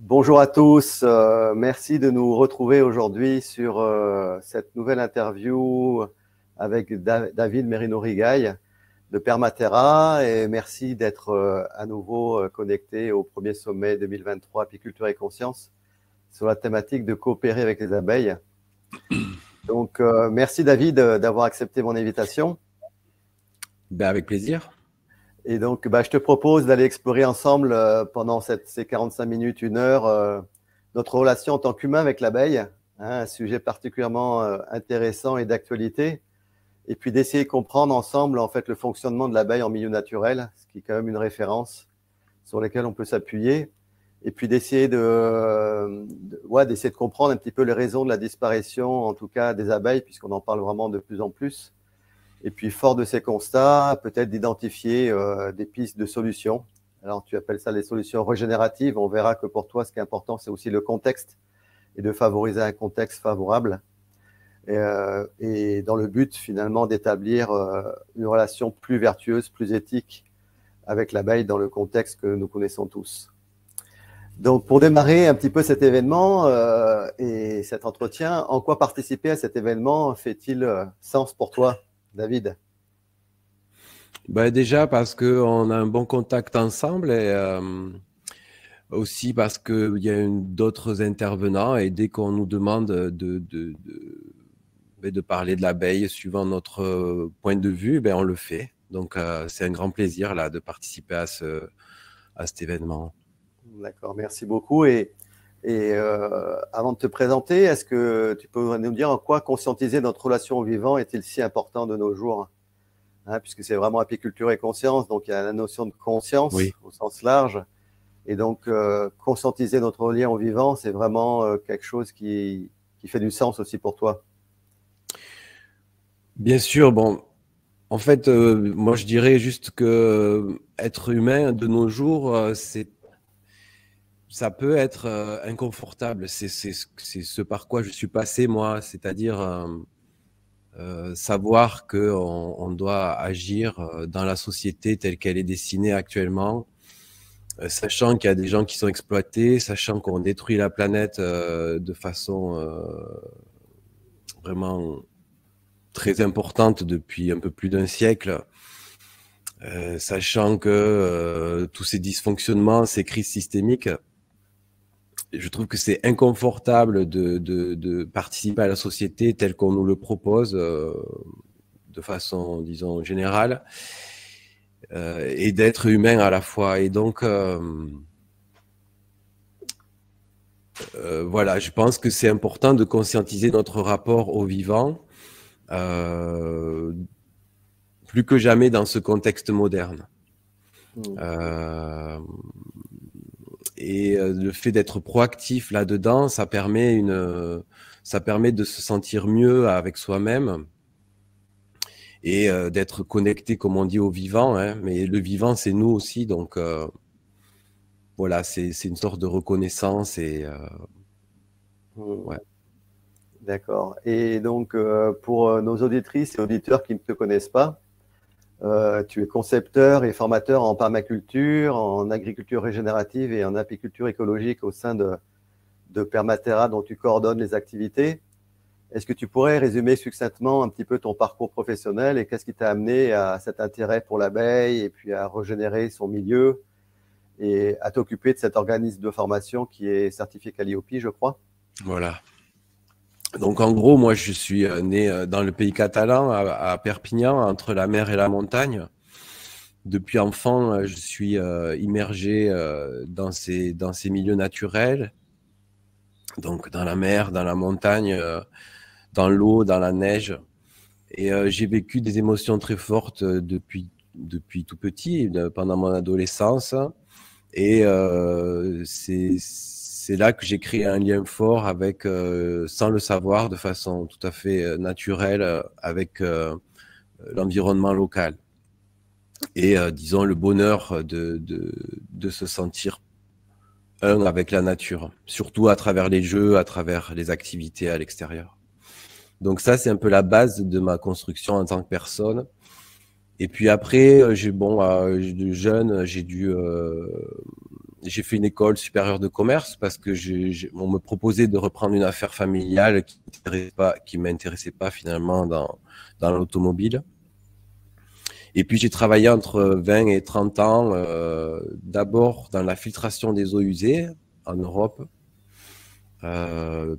Bonjour à tous, merci de nous retrouver aujourd'hui sur cette nouvelle interview avec David Merino-Rigail de Permaterra et merci d'être à nouveau connecté au premier sommet 2023 Apiculture et Conscience sur la thématique de coopérer avec les abeilles. Donc merci David d'avoir accepté mon invitation. Ben, avec plaisir. Et donc, je te propose d'aller explorer ensemble pendant ces 45 minutes, 1 heure, notre relation en tant qu'humain avec l'abeille, hein, un sujet particulièrement intéressant et d'actualité, et puis d'essayer de comprendre ensemble en fait le fonctionnement de l'abeille en milieu naturel, ce qui est quand même une référence sur laquelle on peut s'appuyer, et puis d'essayer d'essayer de comprendre un petit peu les raisons de la disparition, en tout cas des abeilles, puisqu'on en parle vraiment de plus en plus. Et puis, fort de ces constats, peut-être d'identifier des pistes de solutions. Alors, tu appelles ça les solutions régénératives. On verra que pour toi, ce qui est important, c'est aussi le contexte et de favoriser un contexte favorable. Et dans le but, finalement, d'établir une relation plus vertueuse, plus éthique avec l'abeille dans le contexte que nous connaissons tous. Donc, pour démarrer un petit peu cet événement et cet entretien, en quoi participer à cet événement fait-il sens pour toi, David? Ben déjà parce qu'on a un bon contact ensemble et aussi parce qu'il y a d'autres intervenants et dès qu'on nous demande de parler de l'abeille suivant notre point de vue, ben on le fait. Donc c'est un grand plaisir là, de participer à cet événement. D'accord, merci beaucoup. Et avant de te présenter, est-ce que tu peux nous dire en quoi conscientiser notre relation au vivant est-il si important de nos jours, hein, puisque c'est vraiment apiculture et conscience, donc il y a la notion de conscience au sens large. Et donc, conscientiser notre lien au vivant, c'est vraiment quelque chose qui fait du sens aussi pour toi. Bien sûr, bon, en fait, moi je dirais juste que être humain de nos jours, ça peut être inconfortable. C'est ce par quoi je suis passé, moi, c'est-à-dire savoir qu'on doit agir dans la société telle qu'elle est dessinée actuellement, sachant qu'il y a des gens qui sont exploités, sachant qu'on détruit la planète de façon vraiment très importante depuis un peu plus d'un siècle, sachant que tous ces dysfonctionnements, ces crises systémiques, je trouve que c'est inconfortable de participer à la société telle qu'on nous le propose de façon, disons, générale et d'être humain à la fois. Et donc, voilà, je pense que c'est important de conscientiser notre rapport au vivant plus que jamais dans ce contexte moderne. Et le fait d'être proactif là-dedans, ça permet de se sentir mieux avec soi-même et d'être connecté, comme on dit, au vivant. Hein. Mais le vivant, c'est nous aussi. Donc, voilà, c'est une sorte de reconnaissance. Et, ouais. D'accord. Et donc, pour nos auditrices et auditeurs qui ne te connaissent pas, tu es concepteur et formateur en permaculture, en agriculture régénérative et en apiculture écologique au sein de Permaterra, dont tu coordonnes les activités. Est-ce que tu pourrais résumer succinctement un petit peu ton parcours professionnel et qu'est-ce qui t'a amené à cet intérêt pour l'abeille et puis à régénérer son milieu et à t'occuper de cet organisme de formation qui est certifié Calliope, je crois? Voilà. Donc, en gros, moi, je suis né dans le pays catalan, à Perpignan, entre la mer et la montagne. Depuis enfant, je suis immergé dans ces milieux naturels, donc dans la mer, dans la montagne, dans l'eau, dans la neige. Et j'ai vécu des émotions très fortes depuis tout petit, pendant mon adolescence. Et c'est là que j'ai créé un lien fort avec, sans le savoir, de façon tout à fait naturelle, avec l'environnement local. Et disons le bonheur de se sentir un avec la nature, surtout à travers les jeux, à travers les activités à l'extérieur. Donc ça, c'est un peu la base de ma construction en tant que personne. Et puis après, jeune, j'ai fait une école supérieure de commerce parce que on me proposait de reprendre une affaire familiale qui m'intéressait pas finalement dans l'automobile. Et puis j'ai travaillé entre 20 et 30 ans, d'abord dans la filtration des eaux usées en Europe,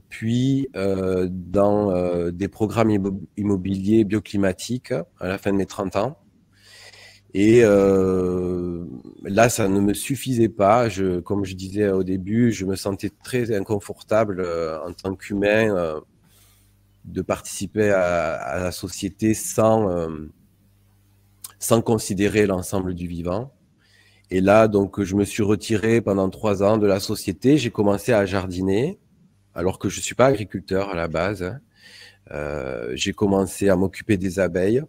puis dans des programmes immobiliers bioclimatiques à la fin de mes 30 ans. Et là, ça ne me suffisait pas. Comme je disais au début, je me sentais très inconfortable en tant qu'humain de participer à la société sans considérer l'ensemble du vivant. Et là, donc, je me suis retiré pendant 3 ans de la société. J'ai commencé à jardiner, alors que je ne suis pas agriculteur à la base. J'ai commencé à m'occuper des abeilles,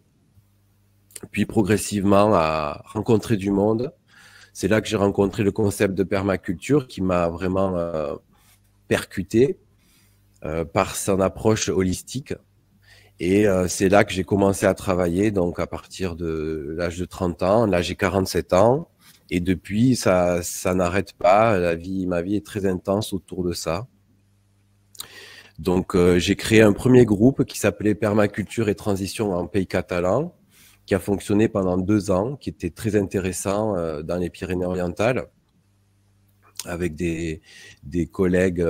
puis progressivement à rencontrer du monde. C'est là que j'ai rencontré le concept de permaculture qui m'a vraiment percuté par son approche holistique. Et c'est là que j'ai commencé à travailler, donc à partir de l'âge de 30 ans. Là, j'ai 47 ans. Et depuis, ça n'arrête pas. Ma vie est très intense autour de ça. Donc, j'ai créé un premier groupe qui s'appelait Permaculture et Transition en Pays Catalan, qui a fonctionné pendant 2 ans, qui était très intéressant dans les Pyrénées-Orientales, avec des collègues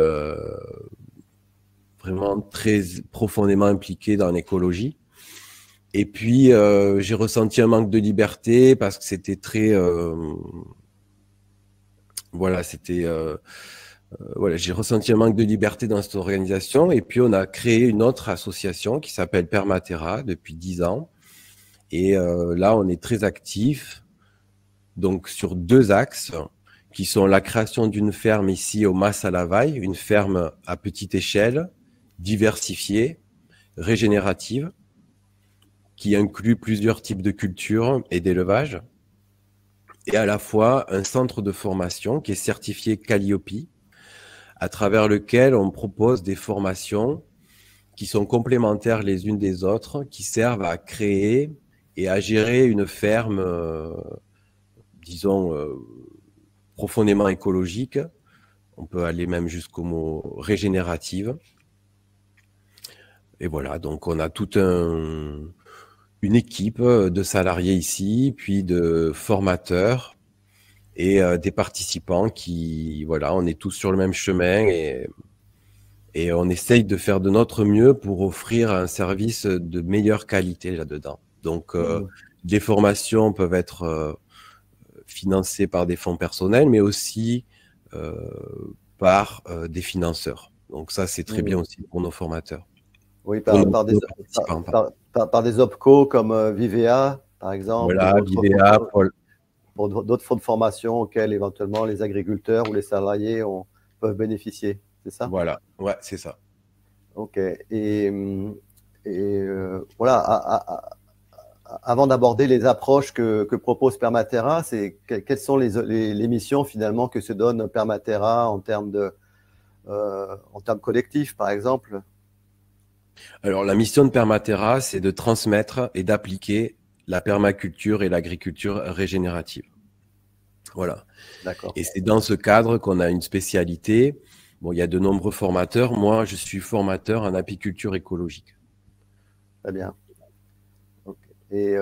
vraiment très profondément impliqués dans l'écologie. Et puis, j'ai ressenti un manque de liberté parce que c'était très... j'ai ressenti un manque de liberté dans cette organisation. Et puis, on a créé une autre association qui s'appelle Permaterra depuis 10 ans. Et là, on est très actifs, donc sur 2 axes, qui sont la création d'une ferme ici au Mas-à-la-Vaille, une ferme à petite échelle, diversifiée, régénérative, qui inclut plusieurs types de cultures et d'élevage, et à la fois un centre de formation qui est certifié Calliope, à travers lequel on propose des formations qui sont complémentaires les unes des autres, qui servent à créer et à gérer une ferme, disons, profondément écologique. On peut aller même jusqu'au mot régénérative. Et voilà, donc on a toute une équipe de salariés ici, puis de formateurs et des participants qui, voilà, on est tous sur le même chemin et on essaye de faire de notre mieux pour offrir un service de meilleure qualité là-dedans. Donc, les formations peuvent être financées par des fonds personnels, mais aussi par des financeurs. Donc ça, c'est très bien aussi pour nos formateurs. Oui, par des OPCO comme Vivea, par exemple. Voilà, Vivea, pour d'autres fonds de formation auxquels éventuellement les agriculteurs ou les salariés peuvent bénéficier. C'est ça? Voilà, ouais, c'est ça. Ok. Et voilà, avant d'aborder les approches que propose Permaterra, quelles sont les missions finalement que se donne Permaterra en termes collectifs, par exemple? Alors, la mission de Permaterra, c'est de transmettre et d'appliquer la permaculture et l'agriculture régénérative. Voilà. D'accord. Et c'est dans ce cadre qu'on a une spécialité. Bon, il y a de nombreux formateurs. Moi, je suis formateur en apiculture écologique. Très bien. Okay.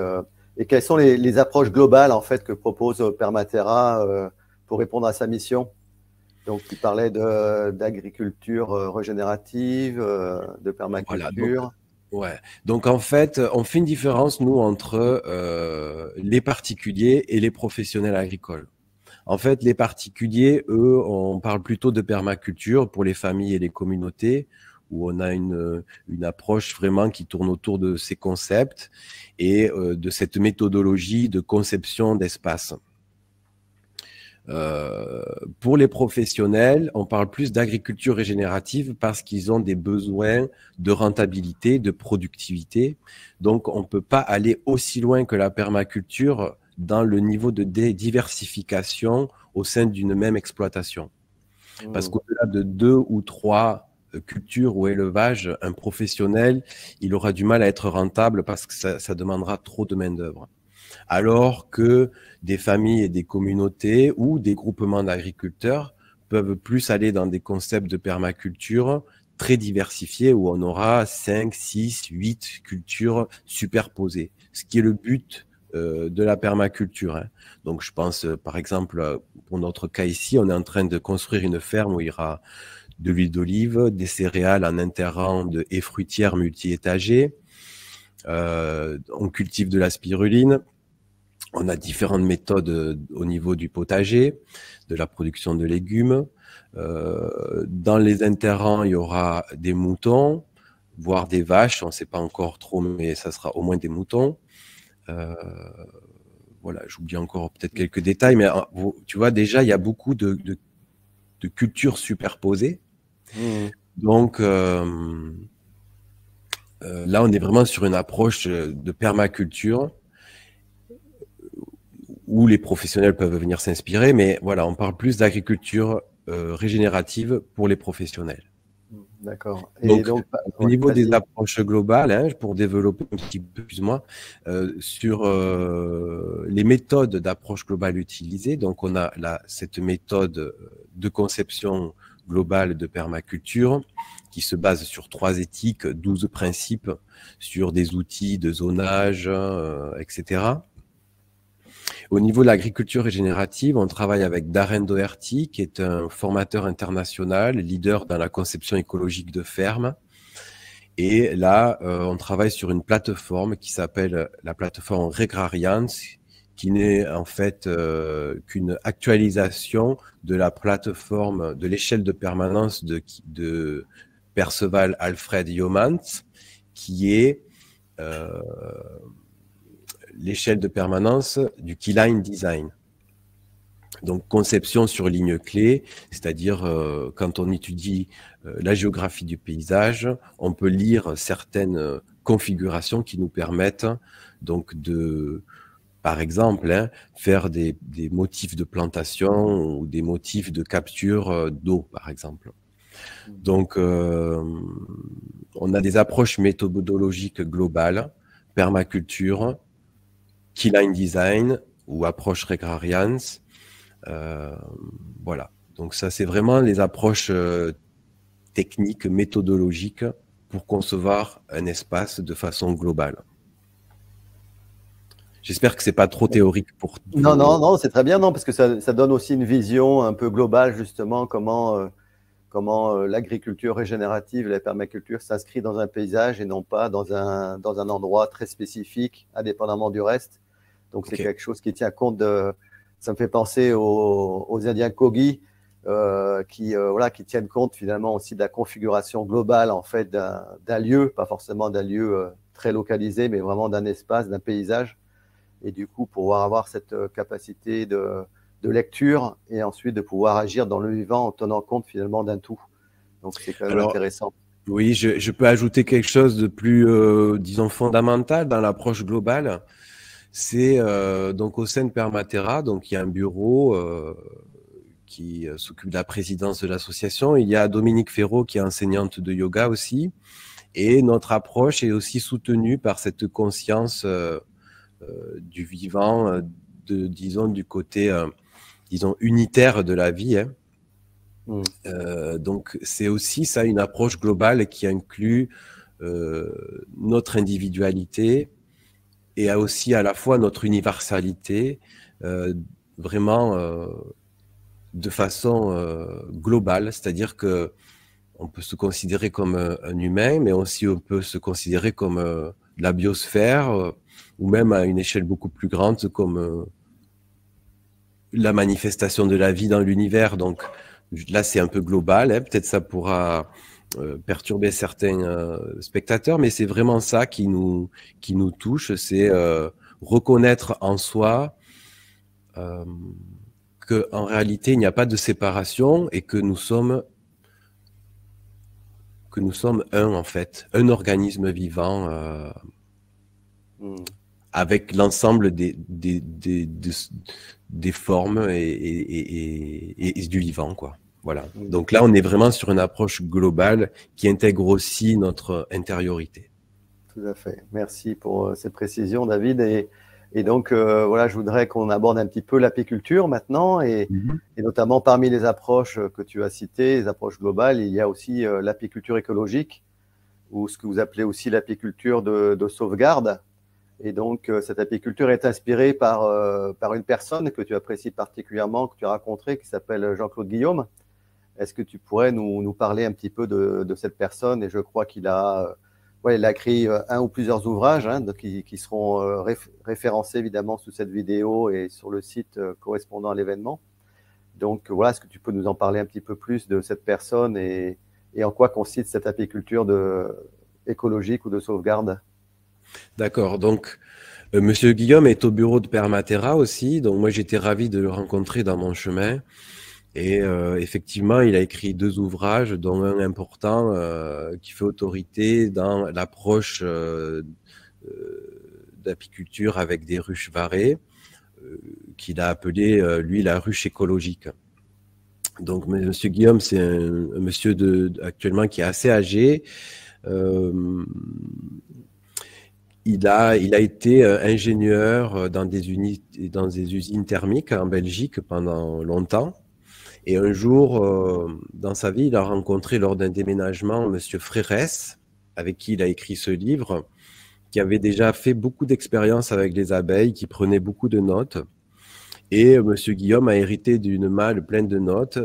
Et quelles sont les approches globales en fait que propose Permaterra pour répondre à sa mission? Donc, tu parlais d'agriculture régénérative, de permaculture. Voilà, donc en fait, on fait une différence, nous, entre les particuliers et les professionnels agricoles. En fait, les particuliers, eux, on parle plutôt de permaculture pour les familles et les communautés, où on a une approche vraiment qui tourne autour de ces concepts et de cette méthodologie de conception d'espace. Pour les professionnels, on parle plus d'agriculture régénérative parce qu'ils ont des besoins de rentabilité, de productivité. Donc, on ne peut pas aller aussi loin que la permaculture dans le niveau de diversification au sein d'une même exploitation. Parce qu'au-delà de 2 ou 3 cultures ou élevages, un professionnel, il aura du mal à être rentable parce que ça demandera trop de main-d'œuvre. alors que des familles et des communautés ou des groupements d'agriculteurs peuvent plus aller dans des concepts de permaculture très diversifiés où on aura 5, 6, 8 cultures superposées, ce qui est le but de la permaculture. Hein. Donc je pense par exemple, pour notre cas ici, on est en train de construire une ferme où il y aura de l'huile d'olive, des céréales en interrang et fruitières multi-étagées. On cultive de la spiruline. On a différentes méthodes au niveau du potager, de la production de légumes. Dans les interrangs, il y aura des moutons, voire des vaches. On ne sait pas encore trop, mais ça sera au moins des moutons. Voilà, j'oublie encore peut-être quelques détails, mais tu vois, déjà, il y a beaucoup de cultures superposées. Donc, là, on est vraiment sur une approche de permaculture où les professionnels peuvent venir s'inspirer, mais voilà, on parle plus d'agriculture régénérative pour les professionnels. D'accord. Donc, au niveau des approches globales, hein, pour développer un petit peu plus moi, sur les méthodes d'approche globale utilisées, donc on a cette méthode de conception globale de permaculture qui se base sur 3 éthiques, 12 principes, sur des outils de zonage, etc. Au niveau de l'agriculture régénérative, on travaille avec Darren Doherty, qui est un formateur international, leader dans la conception écologique de fermes. Et là, on travaille sur une plateforme qui s'appelle la plateforme Regrarians, qui n'est en fait qu'une actualisation de la plateforme de l'échelle de permanence de Perceval Alfred Yeomans, qui est l'échelle de permanence du Keyline Design. Donc, conception sur ligne clé, c'est-à-dire quand on étudie la géographie du paysage, on peut lire certaines configurations qui nous permettent donc de, par exemple, faire des motifs de plantation ou des motifs de capture d'eau, par exemple. Donc, on a des approches méthodologiques globales, permaculture, Keyline Design ou approche Regrarians. Voilà. Donc ça, c'est vraiment les approches techniques, méthodologiques pour concevoir un espace de façon globale. J'espère que c'est pas trop théorique pour... Non, c'est très bien, non, parce que ça donne aussi une vision un peu globale, justement, comment l'agriculture régénérative, la permaculture s'inscrit dans un paysage et non pas dans un endroit très spécifique, indépendamment du reste. Donc, c'est quelque chose qui tient compte de... Ça me fait penser aux Indiens Kogi qui tiennent compte finalement aussi de la configuration globale en fait d'un lieu, pas forcément d'un lieu très localisé, mais vraiment d'un espace, d'un paysage. Et du coup, pouvoir avoir cette capacité de lecture et ensuite de pouvoir agir dans le vivant en tenant compte finalement d'un tout. Donc, c'est quand même intéressant. Oui, je peux ajouter quelque chose de plus, disons, fondamental dans l'approche globale. C'est donc au sein de Permaterra, donc il y a un bureau qui s'occupe de la présidence de l'association. Il y a Dominique Ferraud qui est enseignante de yoga aussi. Et notre approche est aussi soutenue par cette conscience du vivant, disons du côté disons unitaire de la vie. Hein. Donc c'est aussi ça une approche globale qui inclut notre individualité, et a aussi à la fois notre universalité, vraiment de façon globale, c'est-à-dire que on peut se considérer comme un humain, mais aussi on peut se considérer comme la biosphère, ou même à une échelle beaucoup plus grande comme la manifestation de la vie dans l'univers. Donc là, c'est un peu global, hein. Peut-être ça pourra perturber certains spectateurs, mais c'est vraiment ça qui nous touche, c'est reconnaître en soi qu'en réalité il n'y a pas de séparation et que nous sommes un en fait, un organisme vivant avec l'ensemble des formes et du vivant, quoi. Voilà. Donc là, on est vraiment sur une approche globale qui intègre aussi notre intériorité. Tout à fait. Merci pour ces précisions, David. Et Et donc, voilà, je voudrais qu'on aborde un petit peu l'apiculture maintenant, et notamment parmi les approches que tu as citées, les approches globales, il y a aussi l'apiculture écologique, ou ce que vous appelez aussi l'apiculture de sauvegarde. Et donc, cette apiculture est inspirée par une personne que tu apprécies particulièrement, que tu as rencontrée, qui s'appelle Jean-Claude Guillaume. Est-ce que tu pourrais nous parler un petit peu de cette personne? Et je crois qu'il a, il a écrit un ou plusieurs ouvrages, hein, qui seront référencés évidemment sous cette vidéo et sur le site correspondant à l'événement. Donc voilà, est-ce que tu peux nous en parler un petit peu plus de cette personne et en quoi consiste cette apiculture écologique ou de sauvegarde? D'accord, donc Monsieur Guillaume est au bureau de Permatera aussi, donc moi j'étais ravi de le rencontrer dans mon chemin. Et effectivement, il a écrit 2 ouvrages, dont un important qui fait autorité dans l'approche d'apiculture avec des ruches varées, qu'il a appelé, lui, la ruche écologique. Donc, Monsieur Guillaume, c'est un monsieur actuellement qui est assez âgé. Il a été ingénieur dans des usines thermiques en Belgique pendant longtemps. Et un jour, dans sa vie, il a rencontré lors d'un déménagement Monsieur Frérès, avec qui il a écrit ce livre, qui avait déjà fait beaucoup d'expériences avec les abeilles, qui prenait beaucoup de notes. Et Monsieur Guillaume a hérité d'une malle pleine de notes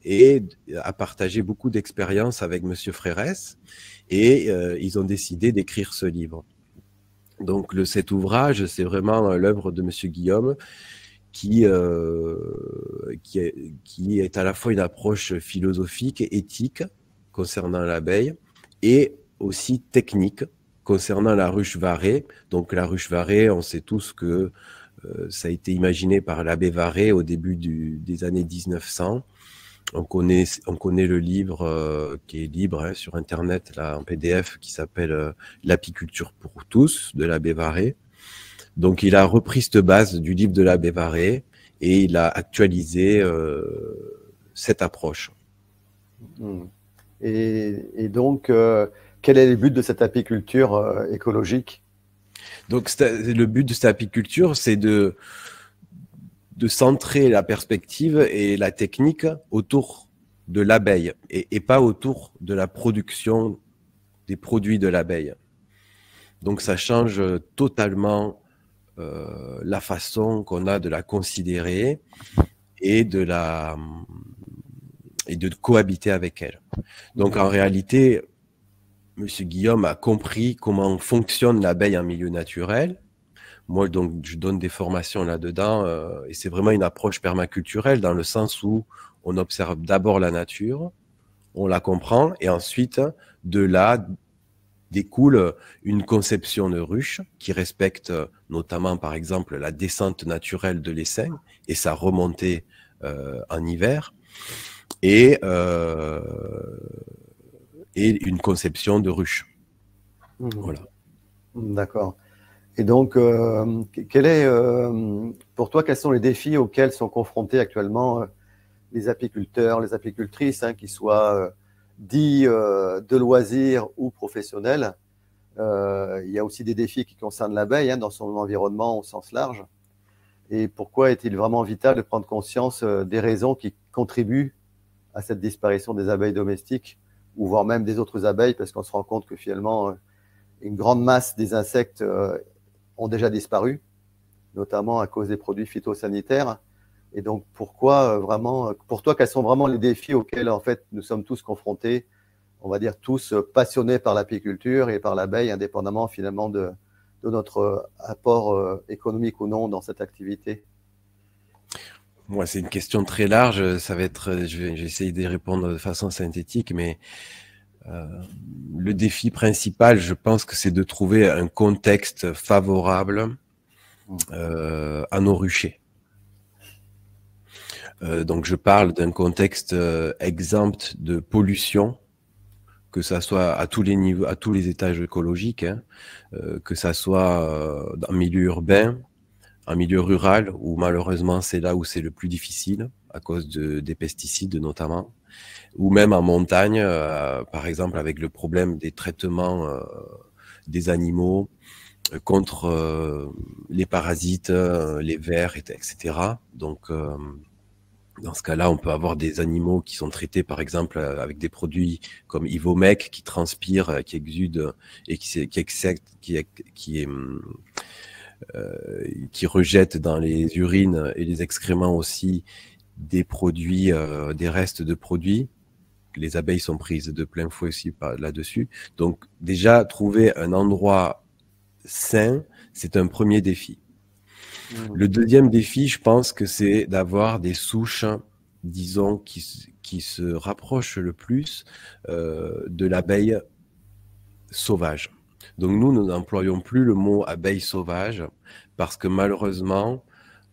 et a partagé beaucoup d'expériences avec Monsieur Frérès. Et ils ont décidé d'écrire ce livre. Donc cet ouvrage, c'est vraiment l'œuvre de Monsieur Guillaume, qui est à la fois une approche philosophique et éthique concernant l'abeille et aussi technique concernant la ruche varée. Donc la ruche varée, on sait tous que ça a été imaginé par l'abbé Varé au début des années 1900. On connaît le livre qui est libre, hein, sur Internet, là, en PDF, qui s'appelle L'apiculture pour tous, de l'abbé Varé. Donc, il a repris cette base du livre de l'abbé Varé et il a actualisé cette approche. Et donc, quel est le but de cette apiculture écologique? Donc, le but de cette apiculture, c'est de centrer la perspective et la technique autour de l'abeille et pas autour de la production des produits de l'abeille. Donc, ça change totalement la façon qu'on a de la considérer et de cohabiter avec elle. Donc en réalité, Monsieur Guillaume a compris comment fonctionne l'abeille en milieu naturel. Moi, donc, je donne des formations là-dedans et c'est vraiment une approche permaculturelle dans le sens où on observe d'abord la nature, on la comprend et ensuite, de là, découle une conception de ruche qui respecte notamment, par exemple, la descente naturelle de l'essaim et sa remontée en hiver, et une conception de ruche. Voilà. D'accord. Et donc, pour toi, quels sont les défis auxquels sont confrontés actuellement les apiculteurs, les apicultrices, hein, qui soient dits de loisirs ou professionnels? Il y a aussi des défis qui concernent l'abeille, hein, dans son environnement au sens large. Et pourquoi est-il vraiment vital de prendre conscience des raisons qui contribuent à cette disparition des abeilles domestiques, ou voire même des autres abeilles, parce qu'on se rend compte que finalement, une grande masse des insectes ont déjà disparu, notamment à cause des produits phytosanitaires. Et donc, pourquoi vraiment, pour toi, quels sont vraiment les défis auxquels en fait nous sommes tous confrontés, on va dire tous passionnés par l'apiculture et par l'abeille, indépendamment finalement de notre apport économique ou non dans cette activité? Moi, c'est une question très large. Ça va être, je vais essayer d'y répondre de façon synthétique, mais le défi principal, je pense que c'est de trouver un contexte favorable à nos ruchers. Donc, je parle d'un contexte exempt de pollution, que ça soit à tous les niveaux, à tous les étages écologiques, hein, que ça soit en milieu urbain, en milieu rural, où malheureusement c'est là où c'est le plus difficile, à cause des pesticides notamment, ou même en montagne, par exemple avec le problème des traitements des animaux, contre les parasites, les vers, etc. Donc, dans ce cas-là, on peut avoir des animaux qui sont traités, par exemple, avec des produits comme Ivomec, qui transpirent, qui exudent et qui rejettent dans les urines et les excréments aussi des produits, des restes de produits. Les abeilles sont prises de plein fouet aussi là-dessus. Donc, déjà, trouver un endroit sain, c'est un premier défi. Le deuxième défi, je pense que c'est d'avoir des souches, disons, qui se rapprochent le plus de l'abeille sauvage. Donc nous n'employons plus le mot abeille sauvage parce que malheureusement,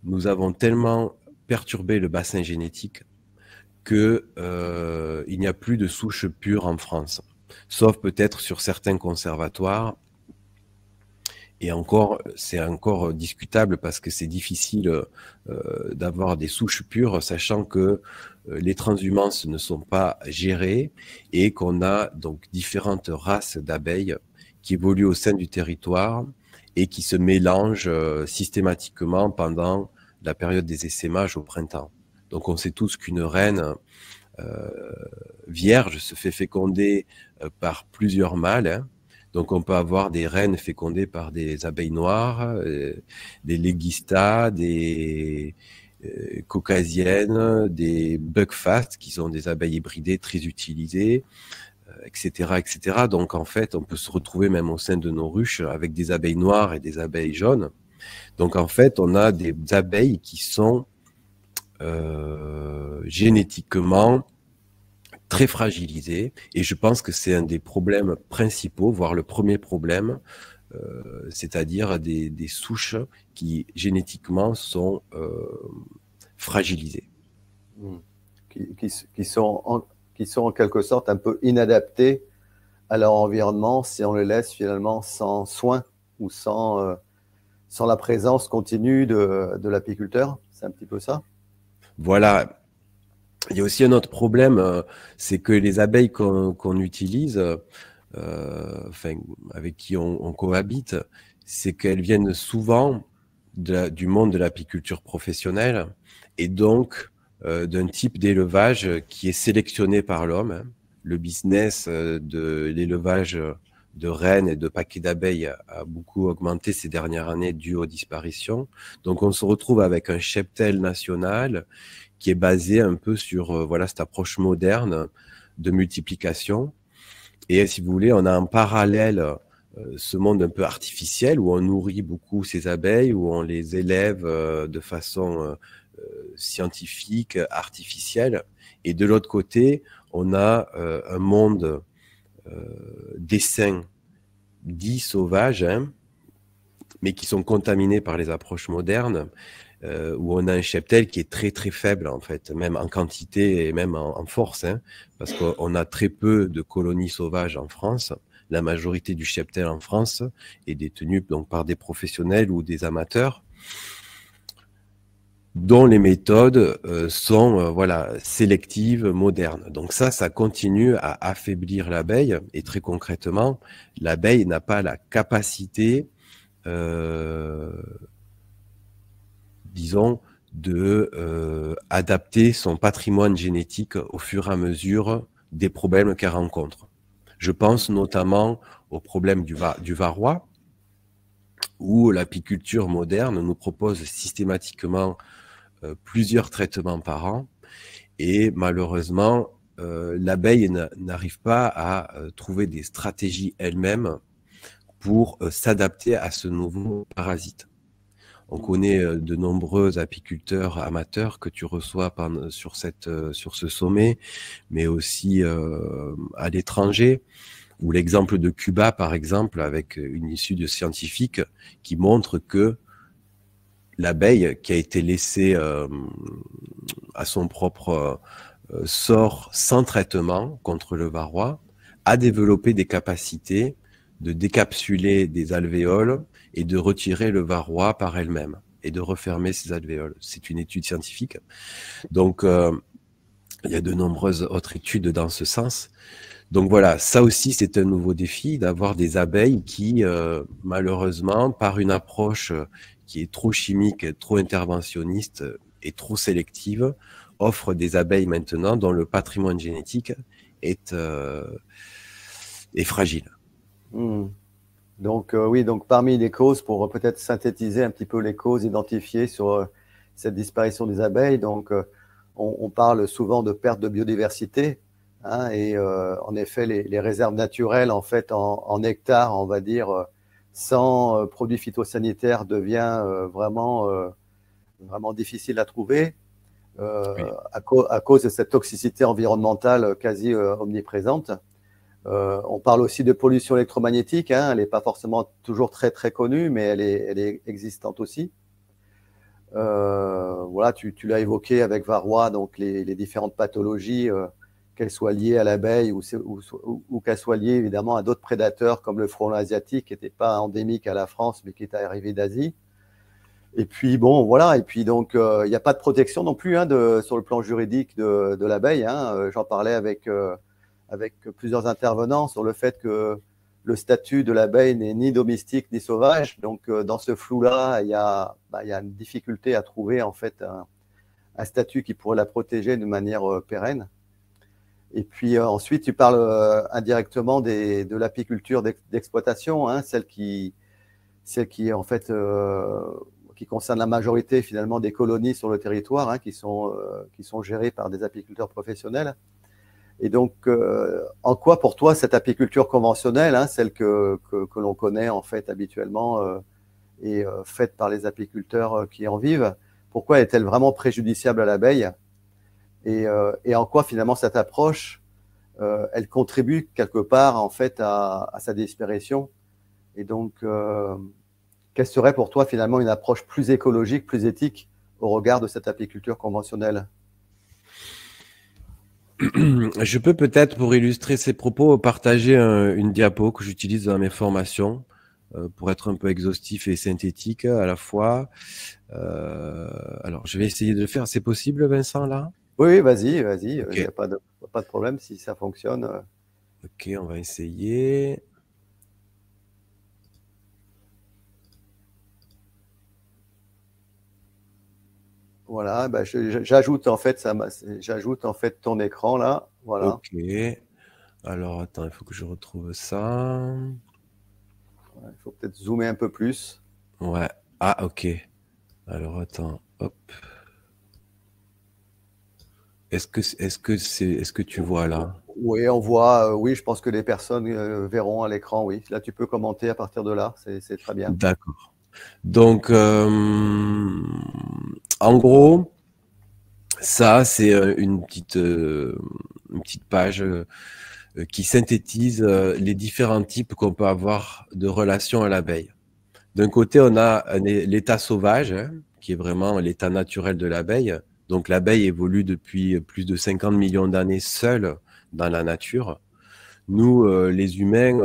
nous avons tellement perturbé le bassin génétique que il n'y a plus de souches pures en France, sauf peut-être sur certains conservatoires. Et encore, c'est encore discutable parce que c'est difficile d'avoir des souches pures, sachant que les transhumances ne sont pas gérées et qu'on a donc différentes races d'abeilles qui évoluent au sein du territoire et qui se mélangent systématiquement pendant la période des essaimages au printemps. Donc on sait tous qu'une reine vierge se fait féconder par plusieurs mâles, hein. Donc, on peut avoir des reines fécondées par des abeilles noires, des légistas, des caucasiennes, des buckfast, qui sont des abeilles hybridées très utilisées, etc., etc. Donc, en fait, on peut se retrouver même au sein de nos ruches avec des abeilles noires et des abeilles jaunes. Donc, en fait, on a des abeilles qui sont génétiquement très fragilisé, et je pense que c'est un des problèmes principaux, voire le premier problème, c'est-à-dire des souches qui génétiquement sont fragilisées. Qui sont en quelque sorte un peu inadaptées à leur environnement si on les laisse finalement sans soin ou sans la présence continue de l'apiculteur. C'est un petit peu ça? Voilà. Il y a aussi un autre problème, c'est que les abeilles qu'on utilise, enfin, avec qui on cohabite, c'est qu'elles viennent souvent du monde de l'apiculture professionnelle et donc d'un type d'élevage qui est sélectionné par l'homme, hein. Le business de l'élevage de rennes et de paquets d'abeilles a beaucoup augmenté ces dernières années dû aux disparitions. Donc on se retrouve avec un cheptel national qui est basé un peu sur voilà cette approche moderne de multiplication. Et si vous voulez, on a en parallèle ce monde un peu artificiel où on nourrit beaucoup ces abeilles, où on les élève de façon scientifique, artificielle. Et de l'autre côté, on a un monde d'essaims dits sauvages, hein, mais qui sont contaminés par les approches modernes, où on a un cheptel qui est très très faible en fait, même en quantité et même en force, hein, parce qu'on a très peu de colonies sauvages en France. La majorité du cheptel en France est détenu donc par des professionnels ou des amateurs, dont les méthodes sont voilà sélectives, modernes. Donc ça continue à affaiblir l'abeille, et très concrètement, l'abeille n'a pas la capacité disons, de adapter son patrimoine génétique au fur et à mesure des problèmes qu'elle rencontre. Je pense notamment au problème du varroa, où l'apiculture moderne nous propose systématiquement plusieurs traitements par an, et malheureusement, l'abeille n'arrive pas à trouver des stratégies elle-même pour s'adapter à ce nouveau parasite. On connaît de nombreux apiculteurs amateurs que tu reçois sur ce sommet, mais aussi à l'étranger, ou l'exemple de Cuba, par exemple, avec une étude scientifique qui montre que l'abeille qui a été laissée à son propre sort sans traitement contre le varroa a développé des capacités de décapsuler des alvéoles et de retirer le varroa par elle-même et de refermer ses alvéoles. C'est une étude scientifique. Donc, il y a de nombreuses autres études dans ce sens. Donc voilà, ça aussi c'est un nouveau défi d'avoir des abeilles qui, malheureusement, par une approche qui est trop chimique, trop interventionniste et trop sélective, offrent des abeilles maintenant dont le patrimoine génétique est fragile. Donc oui, donc parmi les causes, pour peut-être synthétiser un petit peu les causes identifiées sur cette disparition des abeilles, donc on parle souvent de perte de biodiversité, hein, et en effet les réserves naturelles en fait en hectares, on va dire, sans produits phytosanitaires devient vraiment difficile à trouver Oui. à cause de cette toxicité environnementale quasi omniprésente. On parle aussi de pollution électromagnétique, hein, elle n'est pas forcément toujours très connue, mais elle est existante aussi. Voilà, tu l'as évoqué avec Varroa, donc les différentes pathologies, qu'elles soient liées à l'abeille ou qu'elles soient liées évidemment à d'autres prédateurs comme le frelon asiatique, qui n'était pas endémique à la France, mais qui est arrivé d'Asie. Et puis bon, voilà, et puis donc il n'y a pas de protection non plus, hein, sur le plan juridique de l'abeille, hein. J'en parlais avec plusieurs intervenants sur le fait que le statut de l'abeille n'est ni domestique ni sauvage. Donc, dans ce flou-là, il y a une difficulté à trouver en fait un statut qui pourrait la protéger de manière pérenne. Et puis ensuite, tu parles indirectement de l'apiculture d'exploitation, hein, celle qui en fait qui concerne la majorité finalement des colonies sur le territoire, hein, qui sont gérées par des apiculteurs professionnels. Et donc, en quoi pour toi cette apiculture conventionnelle, hein, celle que l'on connaît en fait habituellement et faite par les apiculteurs qui en vivent, pourquoi est-elle vraiment préjudiciable à l'abeille et en quoi finalement cette approche, elle contribue quelque part en fait à sa disparition? Et donc, quelle serait pour toi finalement une approche plus écologique, plus éthique au regard de cette apiculture conventionnelle? Je peux peut-être, pour illustrer ces propos, partager une diapo que j'utilise dans mes formations pour être un peu exhaustif et synthétique à la fois. Alors, je vais essayer de le faire. C'est possible, Vincent, là? Oui, vas-y, il Ok. n'y a pas de problème si ça fonctionne. Ok, on va essayer. Voilà, bah, j'ajoute en fait ton écran là, voilà. Ok. Alors, attends, il faut que je retrouve ça. Il faut peut-être zoomer un peu plus. Ouais. Ah, ok. Alors, attends. Hop. Est-ce que tu vois là? Oui, on voit, oui, je pense que les personnes verront à l'écran, oui. Là, tu peux commenter à partir de là, c'est très bien. D'accord. Donc, en gros, ça, c'est une petite page qui synthétise les différents types qu'on peut avoir de relations à l'abeille. D'un côté, on a l'état sauvage, hein, qui est vraiment l'état naturel de l'abeille. Donc, l'abeille évolue depuis plus de 50 millions d'années seule dans la nature. Nous, les humains,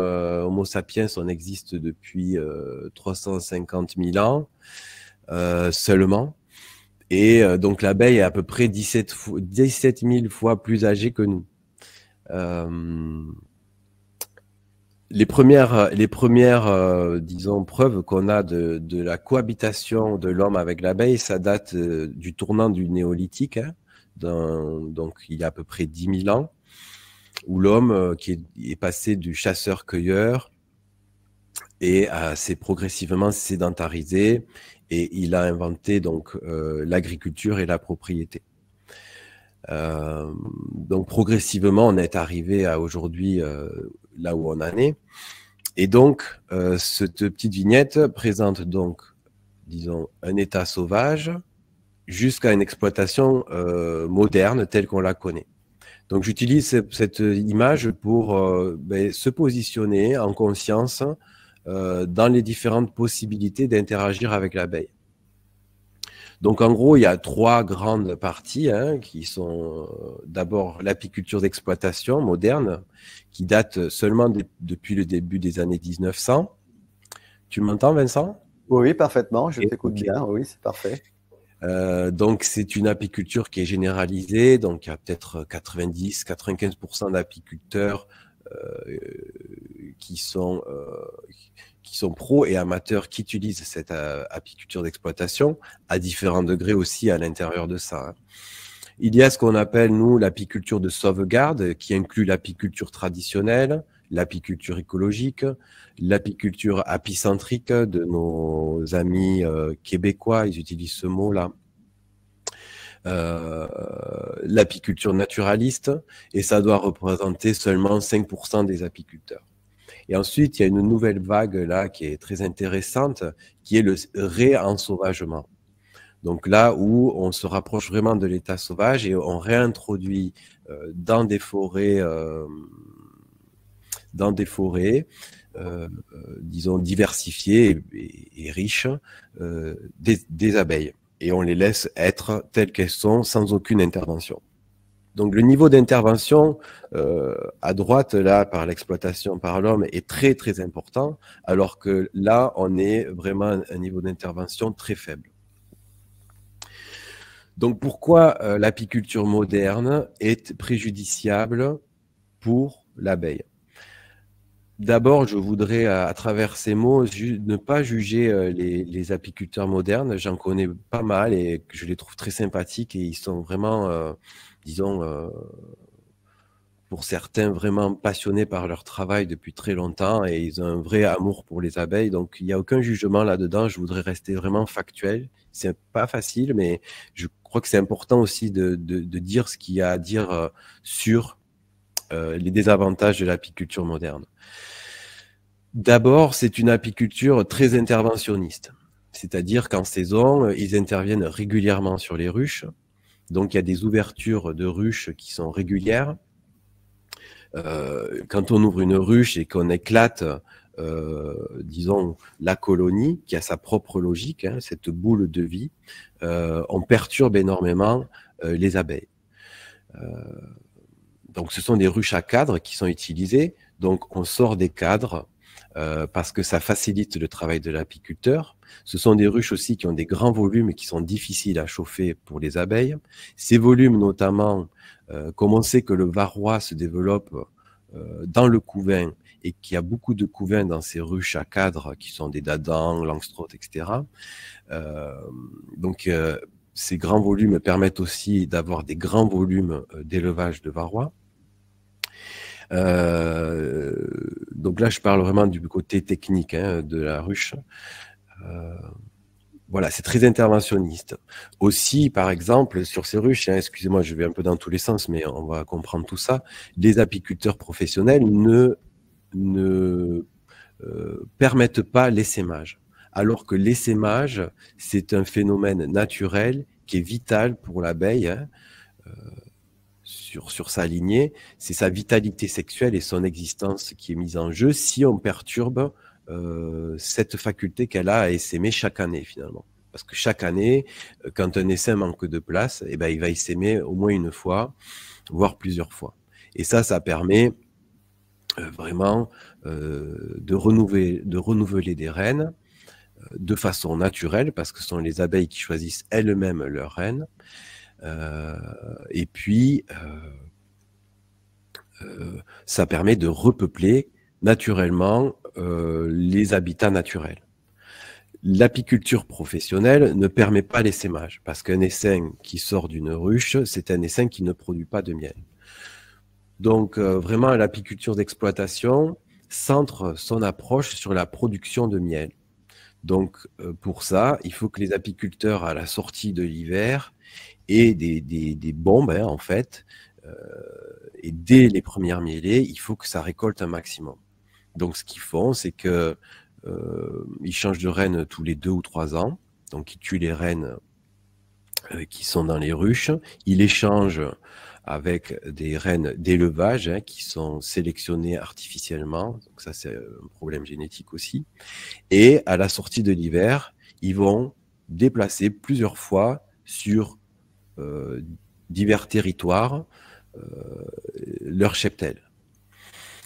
Homo sapiens, on existe depuis 350 000 ans seulement. Et donc, l'abeille est à peu près 17 000 fois plus âgée que nous. Les premières disons, preuves qu'on a de la cohabitation de l'homme avec l'abeille, ça date du tournant du néolithique, hein, donc il y a à peu près 10 000 ans, où l'homme qui est passé du chasseur-cueilleur et s'est progressivement sédentarisé, et il a inventé donc l'agriculture et la propriété. Donc progressivement, on est arrivé à aujourd'hui là où on en est. Et donc, cette petite vignette présente donc, disons, un état sauvage jusqu'à une exploitation moderne telle qu'on la connaît. Donc, j'utilise cette image pour se positionner en conscience dans les différentes possibilités d'interagir avec l'abeille. Donc, en gros, il y a trois grandes parties qui sont d'abord l'apiculture d'exploitation moderne, qui date seulement depuis le début des années 1900. Tu m'entends, Vincent? Oui, parfaitement, je t'écoute Okay. bien, oui, c'est parfait. Donc, c'est une apiculture qui est généralisée. Donc, il y a peut-être 90-95% d'apiculteurs qui sont pros et amateurs qui utilisent cette apiculture d'exploitation à différents degrés aussi à l'intérieur de ça. Hein. Il y a ce qu'on appelle, nous, l'apiculture de sauvegarde, qui inclut l'apiculture traditionnelle, l'apiculture écologique, l'apiculture apicentrique de nos amis québécois, ils utilisent ce mot-là. L'apiculture naturaliste, et ça doit représenter seulement 5% des apiculteurs. Et ensuite, il y a une nouvelle vague là qui est très intéressante, qui est le réensauvagement. Donc là où on se rapproche vraiment de l'état sauvage et on réintroduit dans des forêts, disons diversifiées et riches, des abeilles. Et on les laisse être telles qu'elles sont sans aucune intervention. Donc le niveau d'intervention à droite, là, par l'exploitation par l'homme est très très important, alors que là, on est vraiment à un niveau d'intervention très faible. Donc pourquoi l'apiculture moderne est préjudiciable pour l'abeille? D'abord, je voudrais, à travers ces mots, ne pas juger les apiculteurs modernes. J'en connais pas mal et je les trouve très sympathiques et ils sont vraiment, disons, pour certains, vraiment passionnés par leur travail depuis très longtemps et ils ont un vrai amour pour les abeilles. Donc, il n'y a aucun jugement là-dedans. Je voudrais rester vraiment factuel. C'est pas facile, mais je crois que c'est important aussi de dire ce qu'il y a à dire sur les désavantages de l'apiculture moderne. D'abord, c'est une apiculture très interventionniste. C'est-à-dire qu'en saison, ils interviennent régulièrement sur les ruches. Donc, il y a des ouvertures de ruches qui sont régulières. Quand on ouvre une ruche et qu'on éclate, disons, la colonie, qui a sa propre logique, hein, cette boule de vie, on perturbe énormément les abeilles. Donc, ce sont des ruches à cadres qui sont utilisées. Donc, on sort des cadres parce que ça facilite le travail de l'apiculteur. Ce sont des ruches aussi qui ont des grands volumes et qui sont difficiles à chauffer pour les abeilles. Ces volumes, notamment, comme on sait que le varroa se développe dans le couvain et qu'il y a beaucoup de couvains dans ces ruches à cadres qui sont des dadans, langstroth, etc. Donc, ces grands volumes permettent aussi d'avoir des grands volumes d'élevage de varroa. Donc là, je parle vraiment du côté technique hein, de la ruche. Voilà, c'est très interventionniste. Aussi, par exemple, sur ces ruches, hein, excusez-moi, je vais un peu dans tous les sens, mais on va comprendre tout ça, les apiculteurs professionnels ne permettent pas l'essaimage. Alors que l'essaimage, c'est un phénomène naturel qui est vital pour l'abeille, hein, sur sa lignée, c'est sa vitalité sexuelle et son existence qui est mise en jeu si on perturbe cette faculté qu'elle a à essaimer chaque année finalement. Parce que chaque année, quand un essaim manque de place, eh ben, il va essaimer au moins une fois, voire plusieurs fois. Et ça permet vraiment de renouveler des reines de façon naturelle, parce que ce sont les abeilles qui choisissent elles-mêmes leurs reines. Et puis, ça permet de repeupler naturellement les habitats naturels. L'apiculture professionnelle ne permet pas l'essaimage, parce qu'un essaim qui sort d'une ruche, c'est un essaim qui ne produit pas de miel. Donc, vraiment, l'apiculture d'exploitation centre son approche sur la production de miel. Donc, pour ça, il faut que les apiculteurs, à la sortie de l'hiver, aient des bombes, hein, en fait, et dès les premières mielées, il faut que ça récolte un maximum. Donc, ce qu'ils font, c'est que ils changent de reine tous les 2 ou 3 ans. Donc, ils tuent les reines qui sont dans les ruches. Ils les changent avec des reines d'élevage hein, qui sont sélectionnées artificiellement. Donc, ça, c'est un problème génétique aussi. Et à la sortie de l'hiver, ils vont déplacer plusieurs fois sur divers territoires leur cheptel.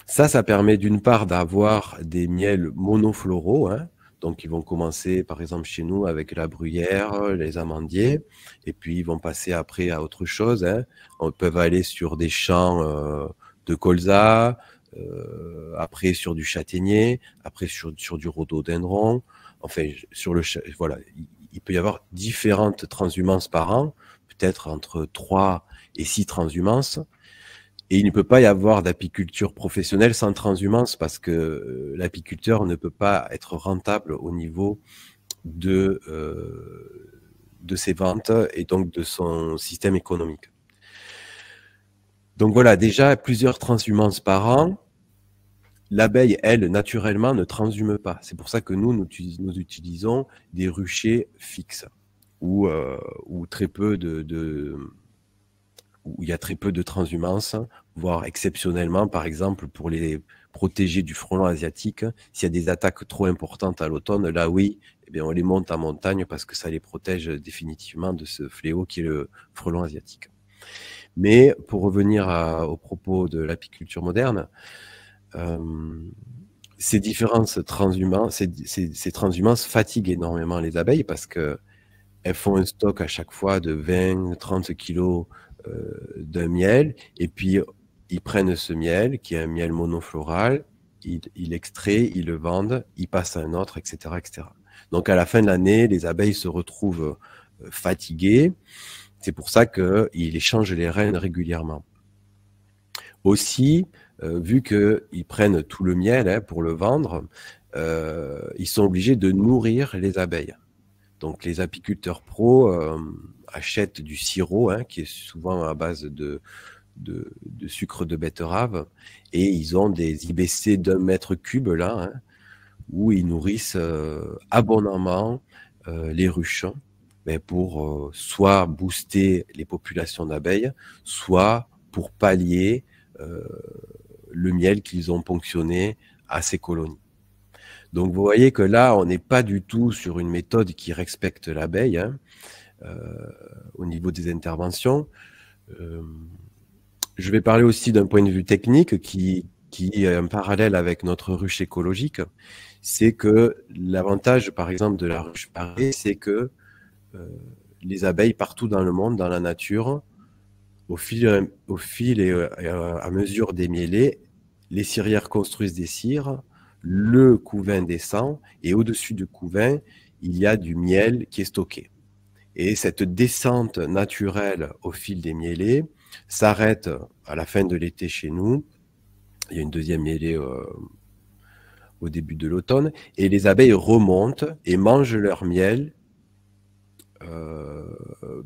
Ça permet d'une part d'avoir des miels monofloraux, hein. Donc ils vont commencer par exemple chez nous avec la bruyère, les amandiers, et puis ils vont passer après à autre chose, hein. On peut aller sur des champs de colza, après sur du châtaignier, après sur du rhododendron. Enfin, voilà, il peut y avoir différentes transhumances par an, peut-être entre 3 et 6 transhumances. Et il ne peut pas y avoir d'apiculture professionnelle sans transhumance parce que l'apiculteur ne peut pas être rentable au niveau de ses ventes et donc de son système économique. Donc voilà, déjà plusieurs transhumances par an. L'abeille, elle, naturellement, ne transhume pas. C'est pour ça que nous utilisons des ruchers fixes où très peu où il y a très peu de transhumance, voire exceptionnellement, par exemple, pour les protéger du frelon asiatique, s'il y a des attaques trop importantes à l'automne, là oui, eh bien, on les monte en montagne parce que ça les protège définitivement de ce fléau qui est le frelon asiatique. Mais pour revenir au propos de l'apiculture moderne, ces différentes transhumances, ces transhumances fatiguent énormément les abeilles parce que elles font un stock à chaque fois de 20-30 kilos d'un miel, et puis ils prennent ce miel, qui est un miel monofloral, ils l'extraient, ils le vendent, ils passent à un autre, etc., etc. Donc à la fin de l'année, les abeilles se retrouvent fatiguées. C'est pour ça qu'ils échangent les reines régulièrement. Aussi, vu qu'ils prennent tout le miel pour le vendre, ils sont obligés de nourrir les abeilles. Donc les apiculteurs pros achètent du sirop, qui est souvent à base de sucre de betterave, et ils ont des IBC d'1 mètre cube là, où ils nourrissent abondamment les ruches, pour soit booster les populations d'abeilles, soit pour pallier le miel qu'ils ont ponctionné à ces colonies. Donc vous voyez que là, on n'est pas du tout sur une méthode qui respecte l'abeille au niveau des interventions. Je vais parler aussi d'un point de vue technique qui est un parallèle avec notre ruche écologique. C'est que l'avantage, par exemple, de la ruche parée, c'est que les abeilles partout dans le monde, dans la nature, au fil et à mesure des mielés, les cirières construisent des cires, le couvain descend, et au-dessus du couvain, il y a du miel qui est stocké. Et cette descente naturelle au fil des mielés s'arrête à la fin de l'été chez nous. Il y a une deuxième mielée au début de l'automne, et les abeilles remontent et mangent leur miel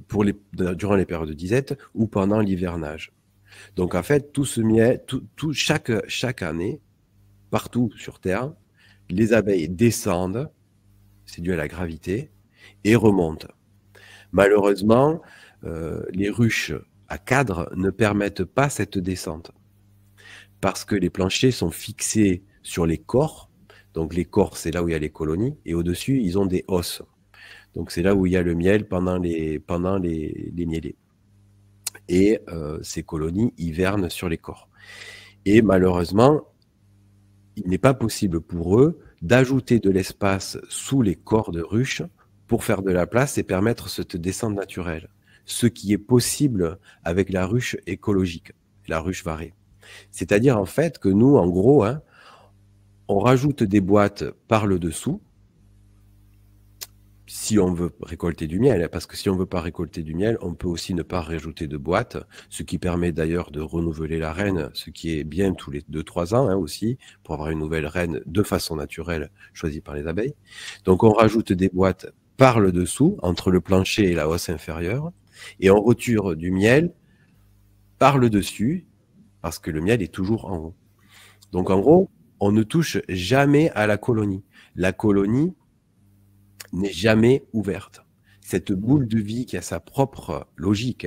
durant les périodes de disette ou pendant l'hivernage. Donc en fait, tout ce miel, chaque année, partout sur Terre, les abeilles descendent, c'est dû à la gravité, et remontent. Malheureusement, les ruches à cadre ne permettent pas cette descente parce que les planchers sont fixés sur les corps. Donc les corps, c'est là où il y a les colonies, et au-dessus, ils ont des hausses. Donc c'est là où il y a le miel pendant les mielés. Et ces colonies hivernent sur les corps. Et malheureusement, il n'est pas possible pour eux d'ajouter de l'espace sous les corps de ruches pour faire de la place et permettre cette descente naturelle. Ce qui est possible avec la ruche écologique, la ruche varée. C'est-à-dire en fait que nous, en gros, on rajoute des boîtes par le dessous si on veut récolter du miel, parce que si on ne veut pas récolter du miel, on peut aussi ne pas rajouter de boîte, ce qui permet d'ailleurs de renouveler la reine, ce qui est bien tous les 2-3 ans aussi, pour avoir une nouvelle reine de façon naturelle choisie par les abeilles. Donc on rajoute des boîtes par le dessous, entre le plancher et la hausse inférieure, et on retire du miel par le dessus, parce que le miel est toujours en haut. Donc en gros, on ne touche jamais à la colonie. La colonie n'est jamais ouverte. Cette boule de vie qui a sa propre logique,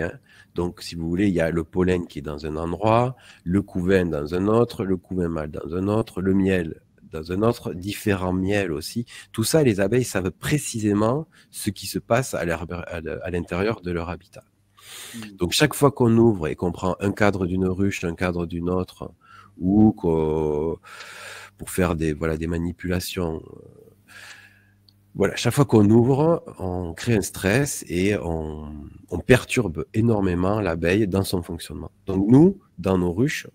donc si vous voulez, il y a le pollen qui est dans un endroit, le couvain dans un autre, le couvain mâle dans un autre, le miel dans un autre, différents miels aussi. Tout ça, les abeilles savent précisément ce qui se passe à l'intérieur de leur habitat. Donc chaque fois qu'on ouvre et qu'on prend un cadre d'une ruche, un cadre d'une autre, ou pour faire des manipulations, voilà, chaque fois qu'on ouvre, on crée un stress et on perturbe énormément l'abeille dans son fonctionnement. Donc nous, dans nos ruches,